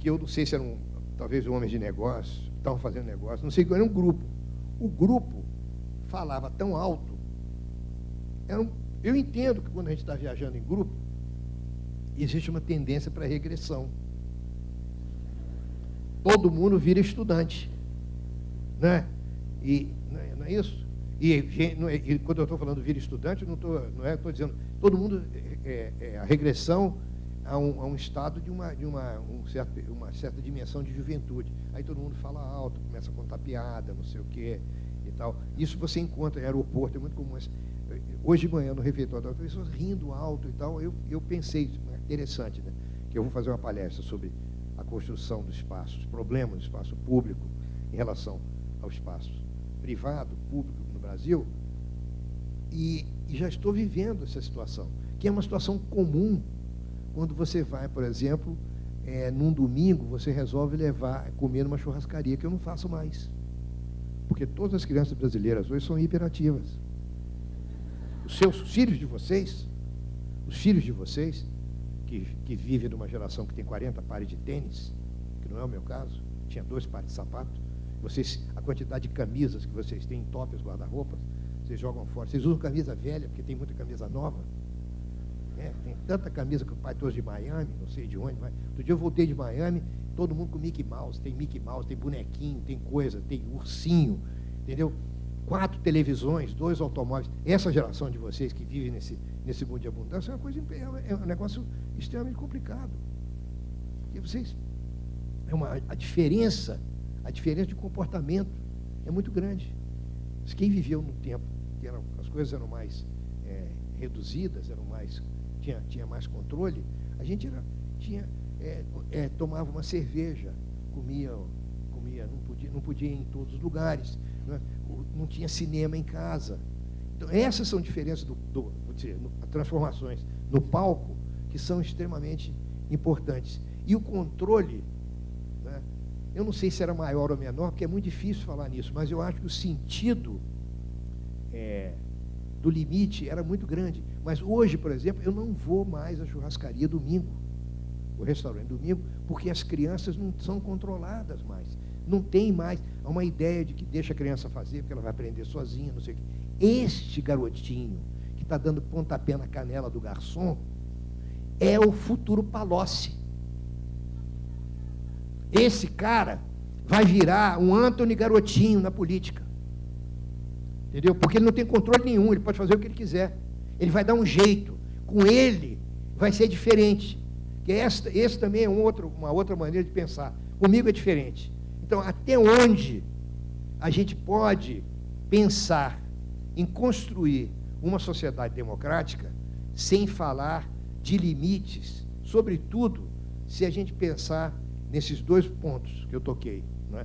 que eu não sei se eram, talvez, homens de negócio, estavam fazendo negócio, não sei, era um grupo. O grupo falava tão alto. Eu entendo que quando a gente está viajando em grupo, existe uma tendência para regressão. Todo mundo vira estudante, né? E não é isso? E quando eu estou falando vira estudante, estou dizendo todo mundo a regressão a um estado de uma certa dimensão de juventude. Aí todo mundo fala alto, começa a contar piada, não sei o quê e tal. Isso você encontra em aeroporto, é muito comum. Hoje de manhã, no refeitório, as pessoas rindo alto e tal, eu pensei, interessante, né? Que eu vou fazer uma palestra sobre a construção do espaço, os problemas do espaço público em relação ao espaço privado, público no Brasil, e já estou vivendo essa situação, que é uma situação comum quando você vai, por exemplo, num domingo, você resolve comer numa churrascaria, que eu não faço mais, porque todas as crianças brasileiras hoje são hiperativas. Os filhos de vocês, que vivem numa geração que tem 40 pares de tênis, que não é o meu caso, tinha 2 pares de sapato, a quantidade de camisas que vocês têm em tops, guarda-roupas, vocês jogam fora. Vocês usam camisa velha, porque tem muita camisa nova. Tem tanta camisa que o pai trouxe de Miami, não sei de onde, mas outro dia eu voltei de Miami, todo mundo com Mickey Mouse, tem bonequinho, tem coisa, tem ursinho, entendeu? 4 televisões, 2 automóveis. Essa geração de vocês que vivem nesse mundo de abundância é um negócio extremamente complicado. Porque vocês, a diferença de comportamento é muito grande. Mas quem viveu num tempo que as coisas eram mais reduzidas, tinha mais controle, a gente tomava uma cerveja, comia, não podia ir em todos os lugares, não tinha cinema em casa. Então, essas são diferenças transformações no palco que são extremamente importantes. E o controle, né, eu não sei se era maior ou menor, porque é muito difícil falar nisso, mas eu acho que o sentido do limite era muito grande. Mas hoje, por exemplo, eu não vou mais à churrascaria domingo, o restaurante domingo, porque as crianças não são controladas mais. Não tem mais uma ideia de que deixa a criança fazer, porque ela vai aprender sozinha, não sei o quê. Este garotinho que está dando pontapé na canela do garçom é o futuro Palocci. Esse cara vai virar um Antony Garotinho na política. Entendeu? Porque ele não tem controle nenhum, ele pode fazer o que ele quiser. Ele vai dar um jeito. Com ele vai ser diferente. Porque esse também é uma outra maneira de pensar. Comigo é diferente. Então, até onde a gente pode pensar em construir uma sociedade democrática sem falar de limites, sobretudo se a gente pensar nesses 2 pontos que eu toquei, né?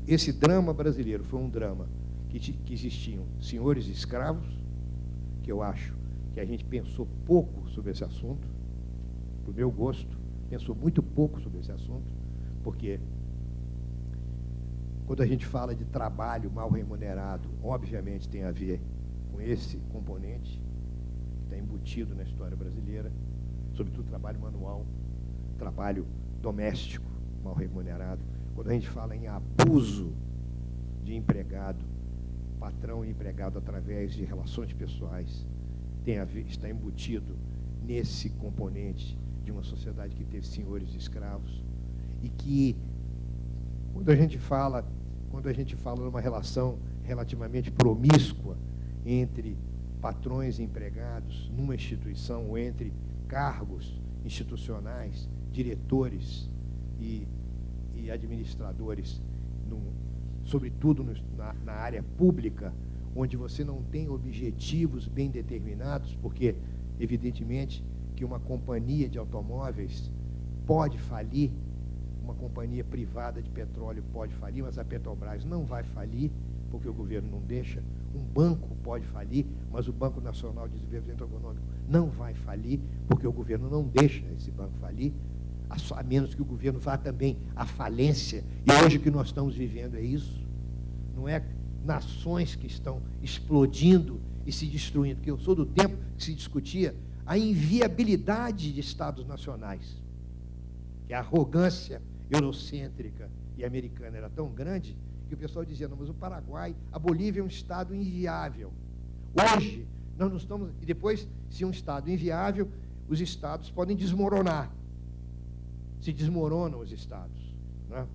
Esse drama brasileiro foi um drama que existiam senhores escravos, que eu acho que a gente pensou pouco sobre esse assunto, para o meu gosto, pensou muito pouco sobre esse assunto, porque quando a gente fala de trabalho mal remunerado, obviamente tem a ver com esse componente que está embutido na história brasileira, sobretudo trabalho manual, trabalho doméstico mal remunerado. Quando a gente fala em abuso de empregado, patrão e empregado através de relações pessoais, está embutido nesse componente de uma sociedade que teve senhores escravos e que, quando a gente fala numa relação relativamente promíscua entre patrões e empregados numa instituição, ou entre cargos institucionais, diretores e administradores, sobretudo na área pública, onde você não tem objetivos bem determinados, porque, evidentemente, que uma companhia de automóveis pode falir, uma companhia privada de petróleo pode falir, mas a Petrobras não vai falir, porque o governo não deixa. Um banco pode falir, mas o Banco Nacional de Desenvolvimento Econômico não vai falir, porque o governo não deixa esse banco falir, a menos que o governo vá também à falência. E hoje o que nós estamos vivendo é isso. Não é nações que estão explodindo e se destruindo, porque eu sou do tempo que se discutia a inviabilidade de estados nacionais, que a arrogância eurocêntrica e americana era tão grande que o pessoal dizia, não, mas o Paraguai, a Bolívia é um estado inviável. Hoje, nós não estamos... E depois, se um estado inviável, os estados podem desmoronar. Se desmoronam os estados, né?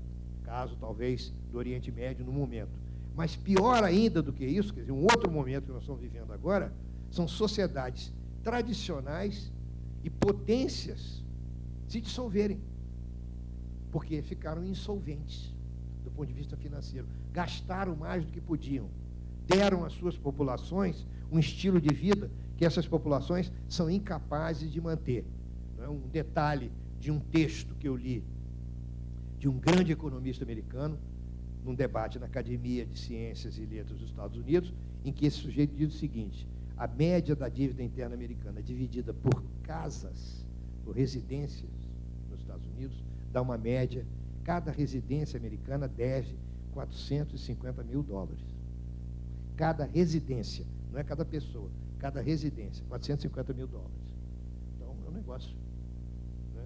Caso, talvez, do Oriente Médio no momento. Mas pior ainda do que isso, quer dizer, um outro momento que nós estamos vivendo agora, são sociedades tradicionais e potências se dissolverem, porque ficaram insolventes do ponto de vista financeiro, gastaram mais do que podiam, deram às suas populações um estilo de vida que essas populações são incapazes de manter. Não é um detalhe de um texto que eu li de um grande economista americano, num debate na Academia de Ciências e Letras dos Estados Unidos, em que esse sujeito diz o seguinte: a média da dívida interna americana dividida por casas, por residências nos Estados Unidos, dá uma média, cada residência americana deve $450 mil. Cada residência, não é cada pessoa, cada residência, $450 mil. Então, é um negócio. Né?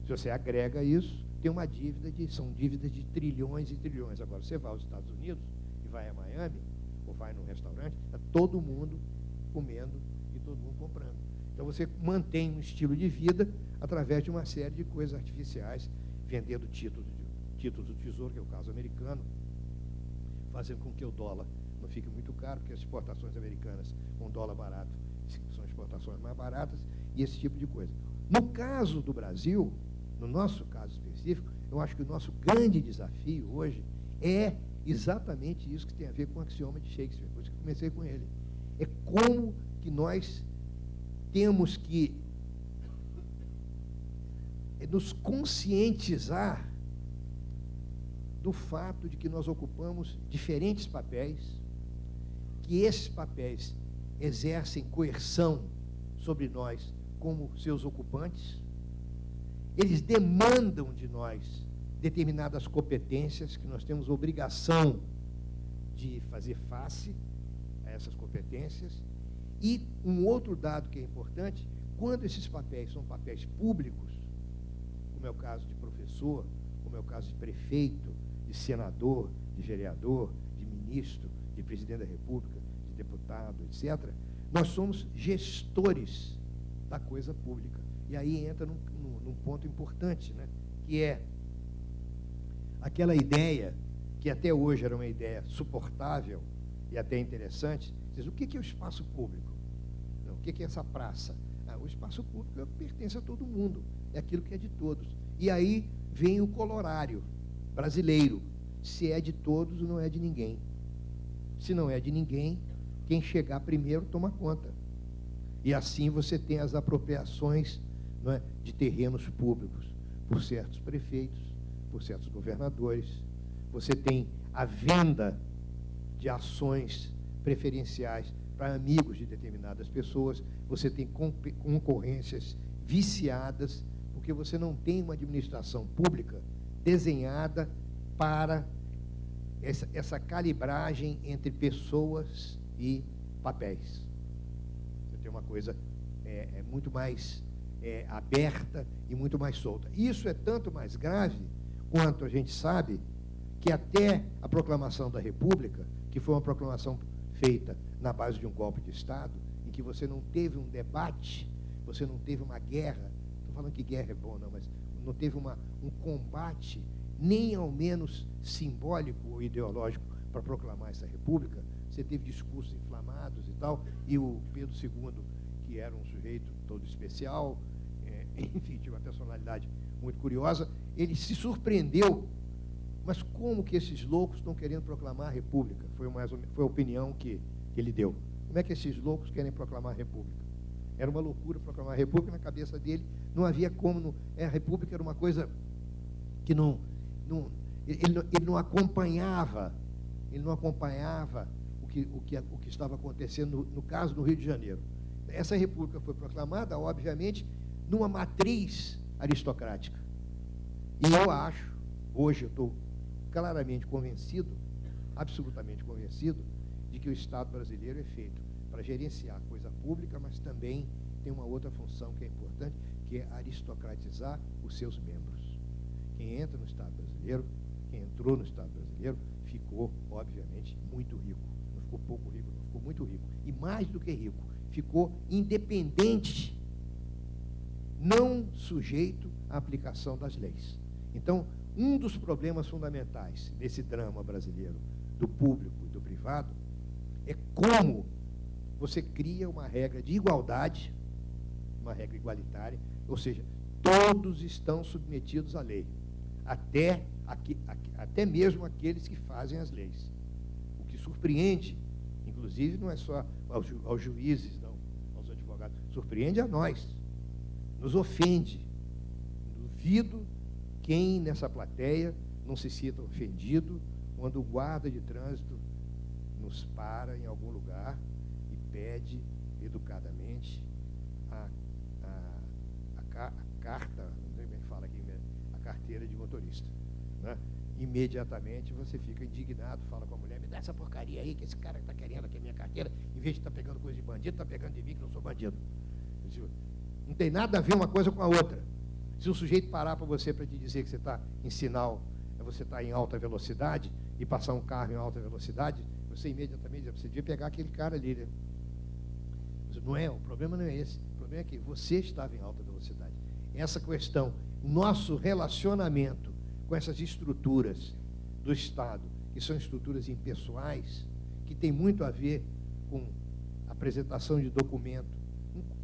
Se você agrega isso, tem uma dívida são dívidas de trilhões e trilhões. Agora, você vai aos Estados Unidos e vai a Miami, ou vai num restaurante, está todo mundo comendo e todo mundo comprando. Então, você mantém um estilo de vida através de uma série de coisas artificiais, vendendo títulos do Tesouro, que é o caso americano, fazendo com que o dólar não fique muito caro, porque as exportações americanas com dólar barato são exportações mais baratas, e esse tipo de coisa. No caso do Brasil, no nosso caso específico, eu acho que o nosso grande desafio hoje é exatamente isso que tem a ver com o axioma de Shakespeare, por isso que eu comecei com ele. É como que nós temos que nos conscientizar do fato de que nós ocupamos diferentes papéis, que esses papéis exercem coerção sobre nós como seus ocupantes, eles demandam de nós determinadas competências que nós temos obrigação de fazer face a essas competências. E um outro dado que é importante, quando esses papéis são papéis públicos, como é o caso de professor, como é o caso de prefeito, de senador, de vereador, de ministro, de presidente da República, de deputado, etc., nós somos gestores da coisa pública. E aí entra num ponto importante, né? Que é aquela ideia, que até hoje era uma ideia suportável e até interessante. Diz, o que é o espaço público? Não, o que é essa praça? O espaço público pertence a todo mundo, é aquilo que é de todos. E aí vem o colorário brasileiro. Se é de todos, não é de ninguém. Se não é de ninguém, quem chegar primeiro toma conta. E assim você tem as apropriações, não é, de terrenos públicos por certos prefeitos, por certos governadores. Você tem a venda de ações preferenciais para amigos de determinadas pessoas. Você tem concorrências viciadas, porque você não tem uma administração pública desenhada para essa calibragem entre pessoas e papéis. Você tem uma coisa muito mais aberta e muito mais solta. Isso é tanto mais grave quanto a gente sabe que até a proclamação da República, que foi uma proclamação feita na base de um golpe de Estado, em que você não teve um debate, você não teve uma guerra, estou falando que guerra é bom, não, mas não teve um combate, nem ao menos simbólico ou ideológico, para proclamar essa República. Você teve discursos inflamados e tal, e o Pedro II, que era um sujeito todo especial, enfim, tinha uma personalidade muito curiosa, ele se surpreendeu. Mas como que esses loucos estão querendo proclamar a República? Foi a opinião que ele deu. Como é que esses loucos querem proclamar a República? Era uma loucura proclamar a República, na cabeça dele não havia como. A República era uma coisa que ele não acompanhava o que estava acontecendo, no caso do Rio de Janeiro. Essa República foi proclamada, obviamente, numa matriz aristocrática. E eu acho, hoje eu estou claramente convencido, absolutamente convencido, de que o Estado brasileiro é feito para gerenciar a coisa pública, mas também tem uma outra função que é importante, que é aristocratizar os seus membros. Quem entra no Estado brasileiro, quem entrou no Estado brasileiro, ficou, obviamente, muito rico. Não ficou pouco rico, não, ficou muito rico. E mais do que rico, ficou independente não sujeito à aplicação das leis. Então, um dos problemas fundamentais desse drama brasileiro, do público e do privado, é como você cria uma regra de igualdade, uma regra igualitária, ou seja, todos estão submetidos à lei, até mesmo aqueles que fazem as leis. O que surpreende, inclusive, não é só aos juízes, não, aos advogados, surpreende a nós, nos ofende. Duvido quem nessa plateia não se sinta ofendido quando o guarda de trânsito nos para em algum lugar e pede educadamente a carta, não sei como é que fala aqui, a carteira de motorista, né? Imediatamente você fica indignado, fala com a mulher, me dá essa porcaria aí, que esse cara está querendo aqui a minha carteira, em vez de estar pegando coisa de bandido, está pegando de mim que não sou bandido. Não tem nada a ver uma coisa com a outra. Se o sujeito parar para você para te dizer que você está em sinal, você está em alta velocidade, e passar um carro em alta velocidade, você imediatamente diz, você devia pegar aquele cara ali, né? Não é, o problema não é esse. O problema é que você estava em alta velocidade. Essa questão, nosso relacionamento com essas estruturas do Estado, que são estruturas impessoais, que tem muito a ver com a apresentação de documento,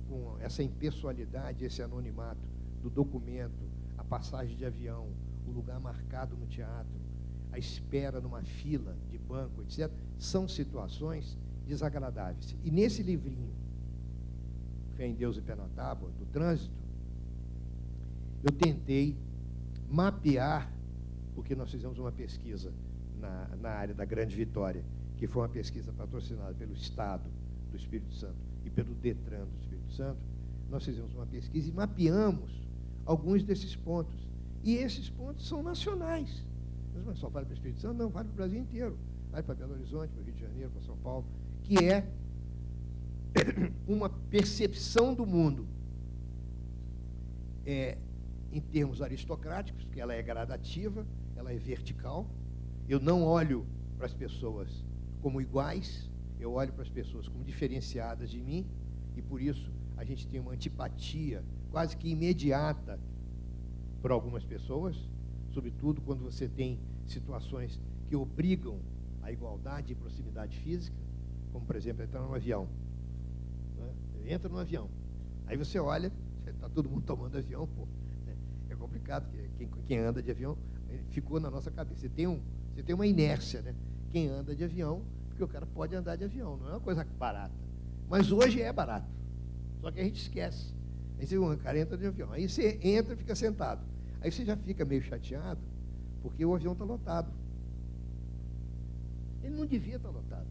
com essa impessoalidade, esse anonimato do documento, a passagem de avião, o lugar marcado no teatro, a espera numa fila de banco, etc., são situações desagradáveis. E nesse livrinho, Fé em Deus e Pé na Tábua, do trânsito, eu tentei mapear, porque nós fizemos uma pesquisa na área da Grande Vitória, que foi uma pesquisa patrocinada pelo Estado do Espírito Santo e pelo DETRAN do Espírito Santo. Nós fizemos uma pesquisa e mapeamos alguns desses pontos. E esses pontos são nacionais. Mas só vale para o Espírito Santo? Não, vale para o Brasil inteiro. Vale para Belo Horizonte, para o Rio de Janeiro, para São Paulo, que é uma percepção do mundo em termos aristocráticos, que ela é gradativa, ela é vertical. Eu não olho para as pessoas como iguais, eu olho para as pessoas como diferenciadas de mim, e por isso a gente tem uma antipatia quase que imediata por algumas pessoas, sobretudo quando você tem situações que obrigam a igualdade e proximidade física, como, por exemplo, entrar num avião. Né? Entra no avião, aí você olha, está todo mundo tomando avião, pô. Né? É complicado, quem anda de avião ficou na nossa cabeça. Você tem uma inércia, né? Quem anda de avião, porque o cara pode andar de avião, não é uma coisa barata. Mas hoje é barato, só que a gente esquece. Aí você, o cara entra de avião, aí você entra e fica sentado. Aí você já fica meio chateado, porque o avião está lotado. Ele não devia estar lotado.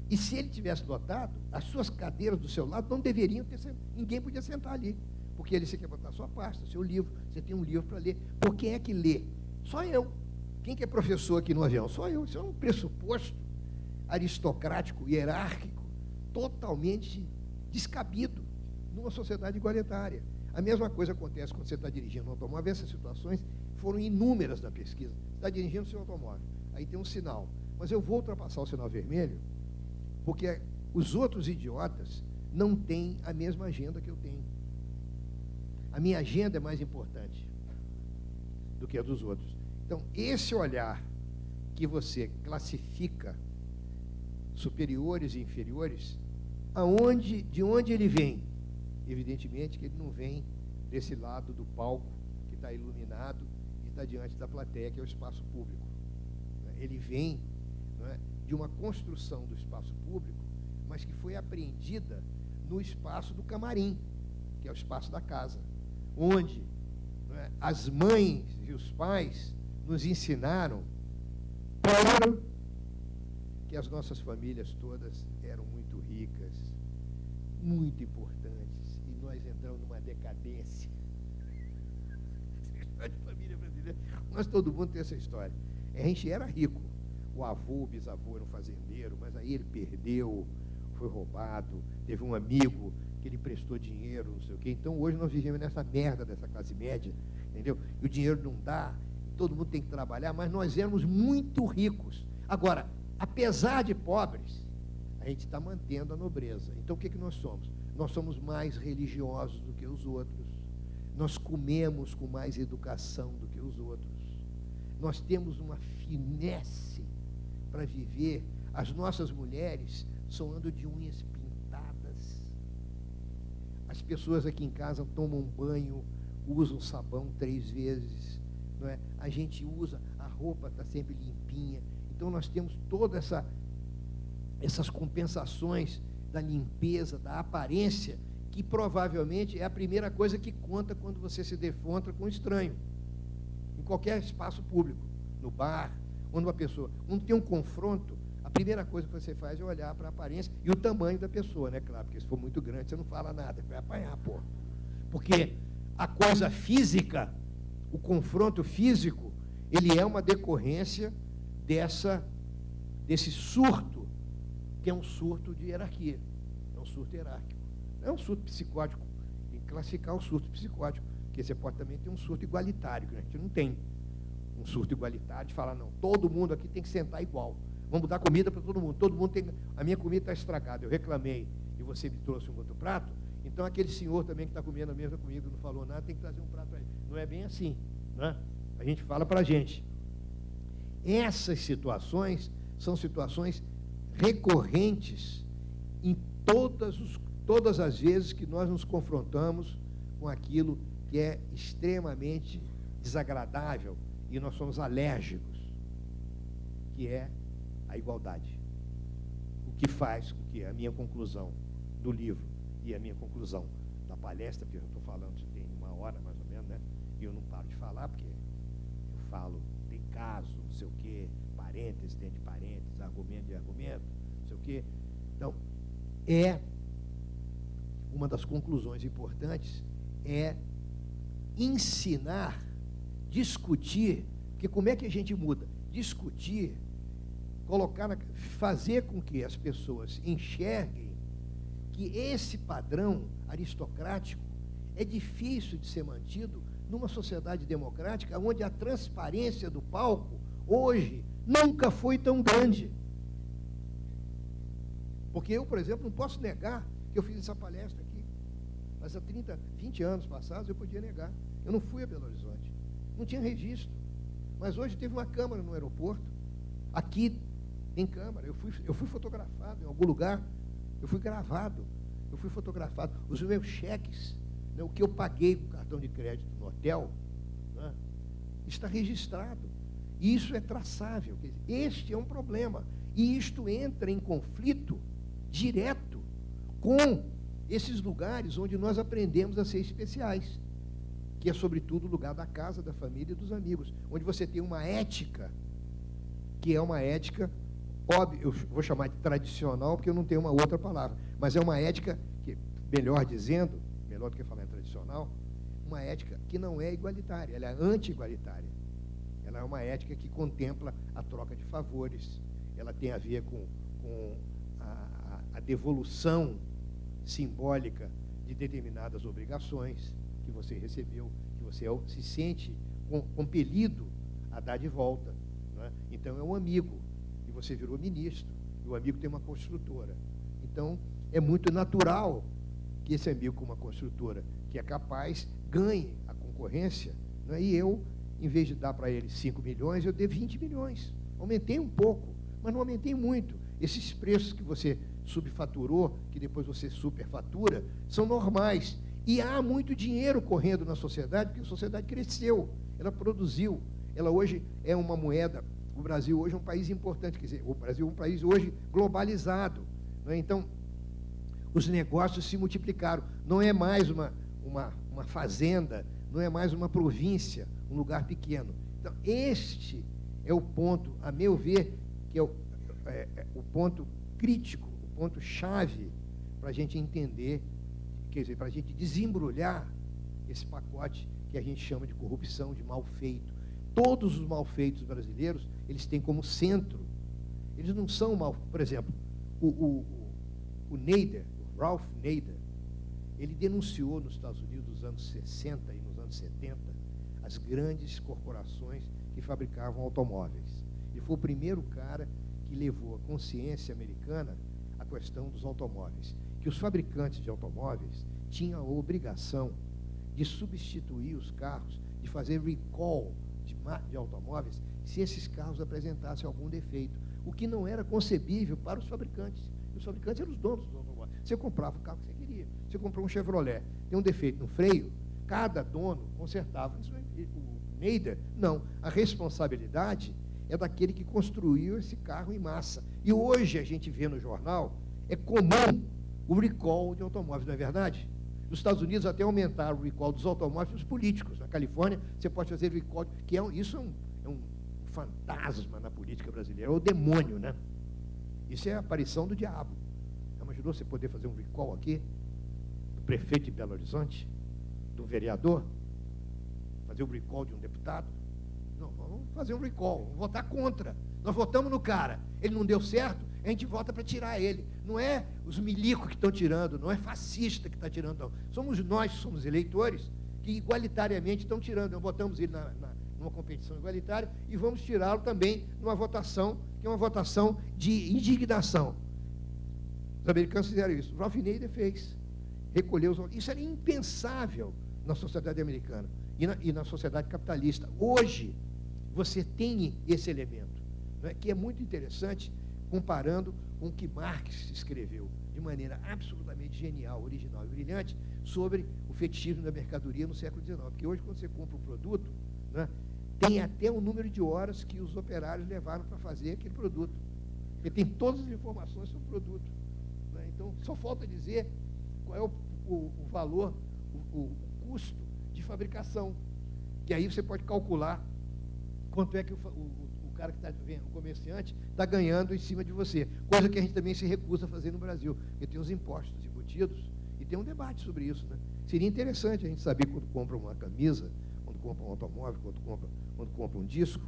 E se ele tivesse lotado, as suas cadeiras do seu lado não deveriam ter, ninguém podia sentar ali. Porque ali você quer botar a sua pasta, seu livro, você tem um livro para ler. Por quem é que lê? Só eu. Quem que é professor aqui no avião? Só eu. Isso é um pressuposto aristocrático, hierárquico, totalmente descabido numa sociedade igualitária. A mesma coisa acontece quando você está dirigindo um automóvel. Essas situações foram inúmeras na pesquisa. Você está dirigindo o seu automóvel, aí tem um sinal. Mas eu vou ultrapassar o sinal vermelho, porque os outros idiotas não têm a mesma agenda que eu tenho. A minha agenda é mais importante do que a dos outros. Então, esse olhar que você classifica superiores e inferiores, de onde ele vem? Evidentemente que ele não vem desse lado do palco que está iluminado e está diante da plateia, que é o espaço público. Ele vem, não é, de uma construção do espaço público, mas que foi apreendida no espaço do camarim, que é o espaço da casa, onde, não é, as mães e os pais nos ensinaram que as nossas famílias todas eram muito ricas, muito importantes, e nós entramos numa decadência. Essa história de família brasileira, nós todo mundo tem essa história. A gente era rico, o avô, o bisavô era um fazendeiro, mas aí ele perdeu, foi roubado, teve um amigo que ele emprestou dinheiro, não sei o quê. Então hoje nós vivemos nessa merda dessa classe média, entendeu? E o dinheiro não dá, todo mundo tem que trabalhar, mas nós éramos muito ricos. Agora, apesar de pobres, a gente está mantendo a nobreza. Então o que nós somos? nós somos mais religiosos do que os outros, nós comemos com mais educação do que os outros, nós temos uma finesse para viver. As nossas mulheres só andam de unhas pintadas. As pessoas aqui em casa tomam banho, usam sabão 3 vezes, não é? A gente usa, a roupa está sempre limpinha. Então nós temos todas essas compensações da limpeza, da aparência, que provavelmente é a primeira coisa que conta quando você se defronta com um estranho, em qualquer espaço público, no bar, quando tem um confronto, a primeira coisa que você faz é olhar para a aparência e o tamanho da pessoa, né? Claro, porque se for muito grande, você não fala nada, vai apanhar, pô. Porque a coisa física, o confronto físico, ele é uma decorrência desse surto, que é um surto de hierarquia, é um surto hierárquico. Não é um surto psicótico, tem que classificar o surto psicótico, porque você pode também ter um surto igualitário, que a gente não tem um surto igualitário de falar, não, todo mundo aqui tem que sentar igual, vamos dar comida para todo mundo tem, a minha comida está estragada, eu reclamei e você me trouxe um outro prato, então aquele senhor também que está comendo a mesma comida, não falou nada, tem que trazer um prato para ele. Não é bem assim, né? A gente fala para a gente. Essas situações são situações recorrentes em todas as vezes que nós nos confrontamos com aquilo que é extremamente desagradável e nós somos alérgicos, que é a igualdade. O que faz com que a minha conclusão do livro e a minha conclusão da palestra, que eu estou falando tem 1 hora mais ou menos, né? E eu não paro de falar, porque eu falo, tem caso, não sei o quê, parênteses dentro de parênteses, argumento de argumento, não sei o quê. Então, uma das conclusões importantes é ensinar, discutir, porque como é que a gente muda? Discutir, fazer com que as pessoas enxerguem que esse padrão aristocrático é difícil de ser mantido numa sociedade democrática onde a transparência do palco hoje nunca foi tão grande. Porque eu, por exemplo, não posso negar que eu fiz essa palestra aqui. Mas há 20 anos passados eu podia negar. Eu não fui a Belo Horizonte. Não tinha registro. Mas hoje teve uma câmara no aeroporto. Aqui tem câmara. Eu fui fotografado em algum lugar. Eu fui gravado. Eu fui fotografado. Os meus cheques, né, o que eu paguei com cartão de crédito no hotel, né, está registrado. E isso é traçável. Quer dizer, este é um problema. E isto entra em conflito direto com esses lugares onde nós aprendemos a ser especiais, que é, sobretudo, o lugar da casa, da família e dos amigos, onde você tem uma ética, que é uma ética, óbvio, eu vou chamar de tradicional, porque eu não tenho uma outra palavra, mas é uma ética, que, melhor dizendo, melhor do que falar em tradicional, uma ética que não é igualitária, ela é anti-igualitária. Ela é uma ética que contempla a troca de favores, ela tem a ver com a devolução simbólica de determinadas obrigações que você recebeu, que você se sente compelido a dar de volta. Não é? Então, é um amigo, e você virou ministro, e o amigo tem uma construtora. Então, é muito natural que esse amigo com uma construtora que é capaz ganhe a concorrência, não é? E eu, em vez de dar para ele 5 milhões, eu dei 20 milhões. Aumentei um pouco, mas não aumentei muito. Esses preços que você subfaturou, que depois você superfatura, são normais. E há muito dinheiro correndo na sociedade, porque a sociedade cresceu, ela produziu, ela hoje é uma moeda. O Brasil hoje é um país importante, quer dizer, o Brasil é um país hoje globalizado. Não é? Então, os negócios se multiplicaram. Não é mais uma fazenda, não é mais uma província, um lugar pequeno. Então, este é o ponto, a meu ver, que é o ponto crítico, o ponto-chave para a gente entender, quer dizer, para a gente desembrulhar esse pacote que a gente chama de corrupção, de mal feito. Todos os malfeitos brasileiros, eles têm como centro, eles não são mal, por exemplo, o Nader, o Ralph Nader, ele denunciou nos Estados Unidos nos anos 60 e nos anos 70 as grandes corporações que fabricavam automóveis. Ele foi o primeiro cara que levou a consciência americana à questão dos automóveis, que os fabricantes de automóveis tinham a obrigação de substituir os carros, de fazer recall de automóveis, se esses carros apresentassem algum defeito, o que não era concebível para os fabricantes. Os fabricantes eram os donos dos automóveis. Você comprava o carro que você queria. Você comprou um Chevrolet, tem um defeito no freio, cada dono consertava. O Neider, não. A responsabilidade é daquele que construiu esse carro em massa. E hoje a gente vê no jornal, é comum o recall de automóveis, não é verdade? Nos Estados Unidos até aumentaram o recall dos automóveis dos políticos. Na Califórnia, você pode fazer recall, que isso é um fantasma na política brasileira, é o demônio, né? Isso é a aparição do diabo. Não imaginou você poder fazer um recall aqui, do prefeito de Belo Horizonte, do vereador, fazer um recall de um deputado? Não, vamos fazer um recall, vamos votar contra. Nós votamos no cara, ele não deu certo, a gente vota para tirar ele. Não é os milicos que estão tirando, não é fascista que está tirando, não. Somos nós, somos eleitores, que igualitariamente estão tirando. Nós votamos ele numa competição igualitária e vamos tirá-lo também numa votação, que é uma votação de indignação. Os americanos fizeram isso. O Ralph Nader fez. Recolheu os... Isso era impensável na sociedade americana e na sociedade capitalista. Hoje, você tem esse elemento, né, que é muito interessante, comparando com o que Marx escreveu, de maneira absolutamente genial, original e brilhante, sobre o fetichismo da mercadoria no século XIX. Porque hoje, quando você compra um produto, né, tem até o número de horas que os operários levaram para fazer aquele produto. Porque tem todas as informações sobre o produto. Né? Então, só falta dizer qual é o valor, o custo de fabricação. Que aí você pode calcular quanto é que o cara que está vendo, o comerciante, está ganhando em cima de você. Coisa que a gente também se recusa a fazer no Brasil, porque tem os impostos embutidos e tem um debate sobre isso, né? Seria interessante a gente saber quando compra uma camisa, quando compra um automóvel, quando compra um disco,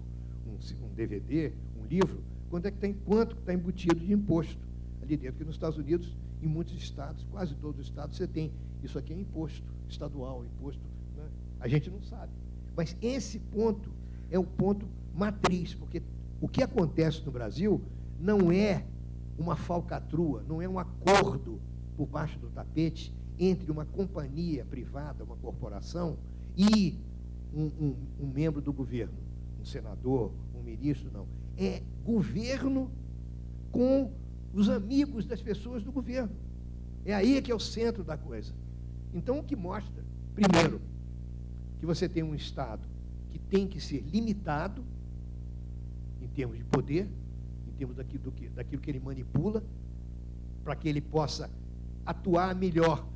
um DVD, um livro, quanto está embutido de imposto ali dentro. Porque nos Estados Unidos, em muitos estados, quase todos os estados, você tem isso aqui é imposto estadual, imposto, né? A gente não sabe. Mas esse ponto é um ponto matriz, porque o que acontece no Brasil não é uma falcatrua, não é um acordo por baixo do tapete entre uma companhia privada, uma corporação, e um membro do governo, um senador, um ministro, não. É governo com os amigos das pessoas do governo. É aí que é o centro da coisa. Então, o que mostra, primeiro, que você tem um Estado que tem que ser limitado em termos de poder, em termos daquilo que ele manipula, para que ele possa atuar melhor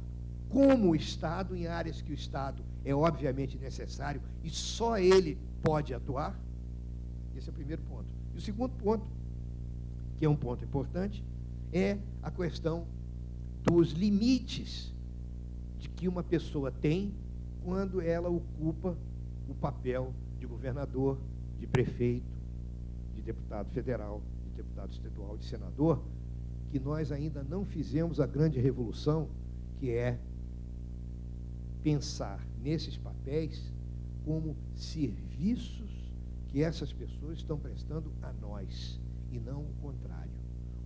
como Estado, em áreas que o Estado é obviamente necessário e só ele pode atuar. Esse é o primeiro ponto. E o segundo ponto, que é um ponto importante, é a questão dos limites de que uma pessoa tem quando ela ocupa o papel de governador, de prefeito, de deputado federal, de deputado estadual, de senador, que nós ainda não fizemos a grande revolução, que é pensar nesses papéis como serviços que essas pessoas estão prestando a nós, e não o contrário.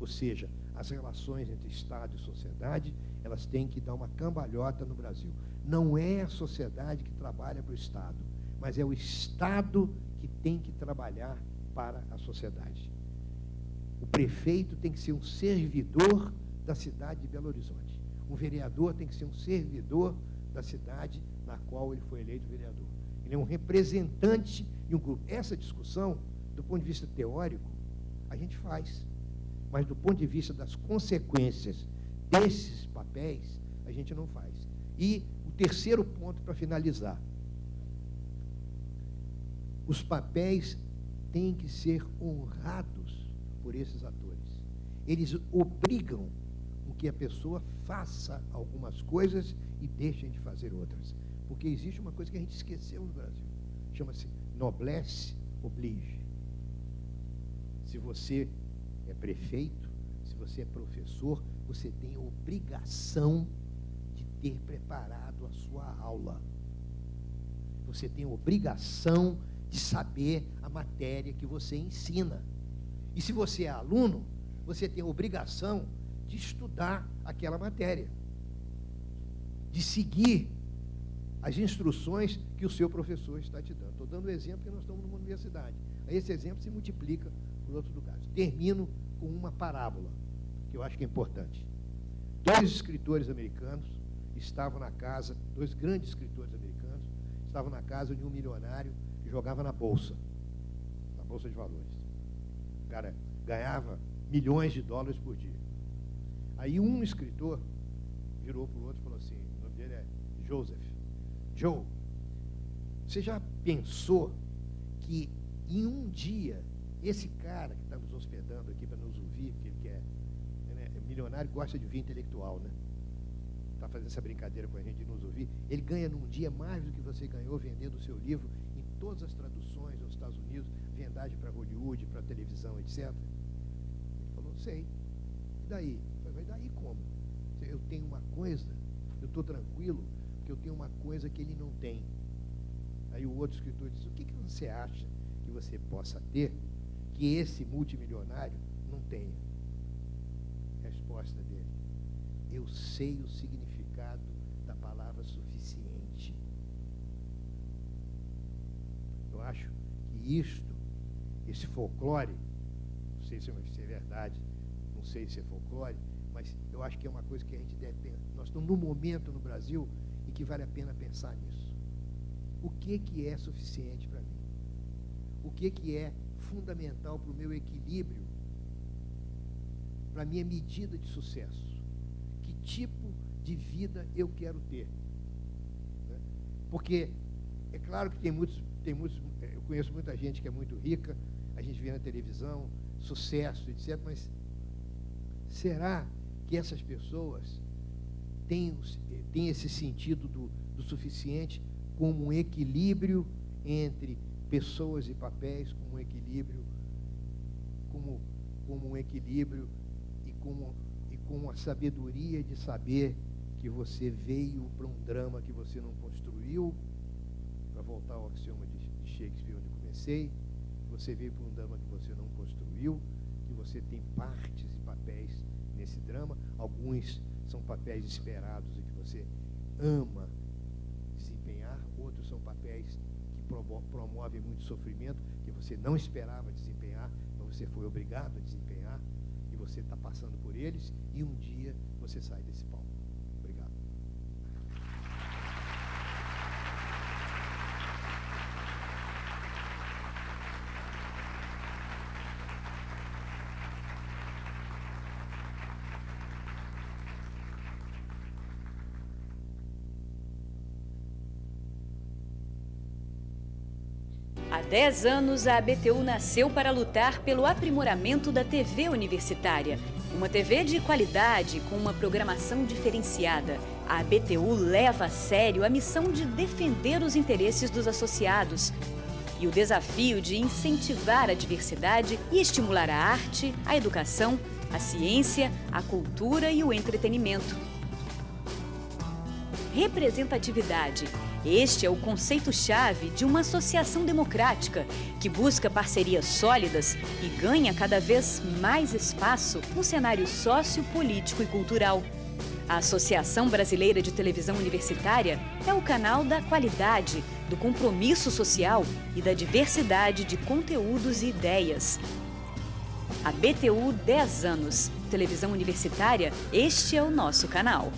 Ou seja, as relações entre Estado e sociedade, elas têm que dar uma cambalhota no Brasil. Não é a sociedade que trabalha para o Estado, mas é o Estado que tem que trabalhar para a sociedade. O prefeito tem que ser um servidor da cidade de Belo Horizonte. Um vereador tem que ser um servidor da cidade na qual ele foi eleito vereador. Ele é um representante de um grupo. Essa discussão, do ponto de vista teórico, a gente faz. Mas do ponto de vista das consequências desses papéis, a gente não faz. E o terceiro ponto para finalizar. Os papéis têm que ser honrados por esses atores. Eles obrigam com que a pessoa faça algumas coisas e deixem de fazer outras. Porque existe uma coisa que a gente esqueceu no Brasil. Chama-se noblesse oblige. Se você é prefeito, se você é professor, você tem a obrigação de ter preparado a sua aula. Você tem a obrigação de saber a matéria que você ensina. E se você é aluno, você tem a obrigação de estudar aquela matéria, de seguir as instruções que o seu professor está te dando. Estou dando um exemplo que nós estamos numa universidade. Aí esse exemplo se multiplica por outros lugares. Termino com uma parábola, que eu acho que é importante. Dois escritores americanos estavam na casa, dois grandes escritores americanos, estavam na casa de um milionário que jogava na bolsa de valores. O cara ganhava milhões de dólares por dia. Aí um escritor virou para o outro e falou assim, o nome dele é Joseph. Joe, você já pensou que em um dia, esse cara que está nos hospedando aqui para nos ouvir, que ele quer, é milionário, gosta de ouvir intelectual, né? Está fazendo essa brincadeira com a gente de nos ouvir, ele ganha num dia mais do que você ganhou vendendo o seu livro em todas as traduções aos Estados Unidos, vendagem para Hollywood, para televisão, etc. Ele falou, sei. E daí? Eu falei, daí como? Eu tenho uma coisa, eu estou tranquilo, porque eu tenho uma coisa que ele não tem. Aí o outro escritor disse, o que você acha que você possa ter que esse multimilionário não tenha? Resposta dele, eu sei o significado da palavra suficiente. Eu acho que esse folclore, não sei se é verdade, não sei se é folclore, mas eu acho que é uma coisa que a gente deve ter. Nós estamos num momento no Brasil em que vale a pena pensar nisso. O que é suficiente para mim? O que é fundamental para o meu equilíbrio, para a minha medida de sucesso? Que tipo de vida eu quero ter? Né? Porque é claro que tem muitos, eu conheço muita gente que é muito rica, a gente vê na televisão, sucesso, etc., mas será que essas pessoas têm esse sentido do suficiente como um equilíbrio entre pessoas e papéis, como um equilíbrio, como um equilíbrio e com a sabedoria de saber que você veio para um drama que você não construiu, para voltar ao axioma de Shakespeare onde eu comecei, você veio para um drama que você não construiu, que você tem partes e papéis nesse drama, alguns são papéis esperados e que você ama desempenhar, outros são papéis que promovem muito sofrimento, que você não esperava desempenhar, mas você foi obrigado a desempenhar, e você está passando por eles, e um dia você sai desse palco. Obrigado. Há 10 anos, a ABTU nasceu para lutar pelo aprimoramento da TV universitária. Uma TV de qualidade, com uma programação diferenciada. A ABTU leva a sério a missão de defender os interesses dos associados e o desafio de incentivar a diversidade e estimular a arte, a educação, a ciência, a cultura e o entretenimento. Representatividade. Este é o conceito-chave de uma associação democrática que busca parcerias sólidas e ganha cada vez mais espaço no cenário sociopolítico e cultural. A Associação Brasileira de Televisão Universitária é o canal da qualidade, do compromisso social e da diversidade de conteúdos e ideias. A BTU 10 anos. Televisão Universitária, este é o nosso canal.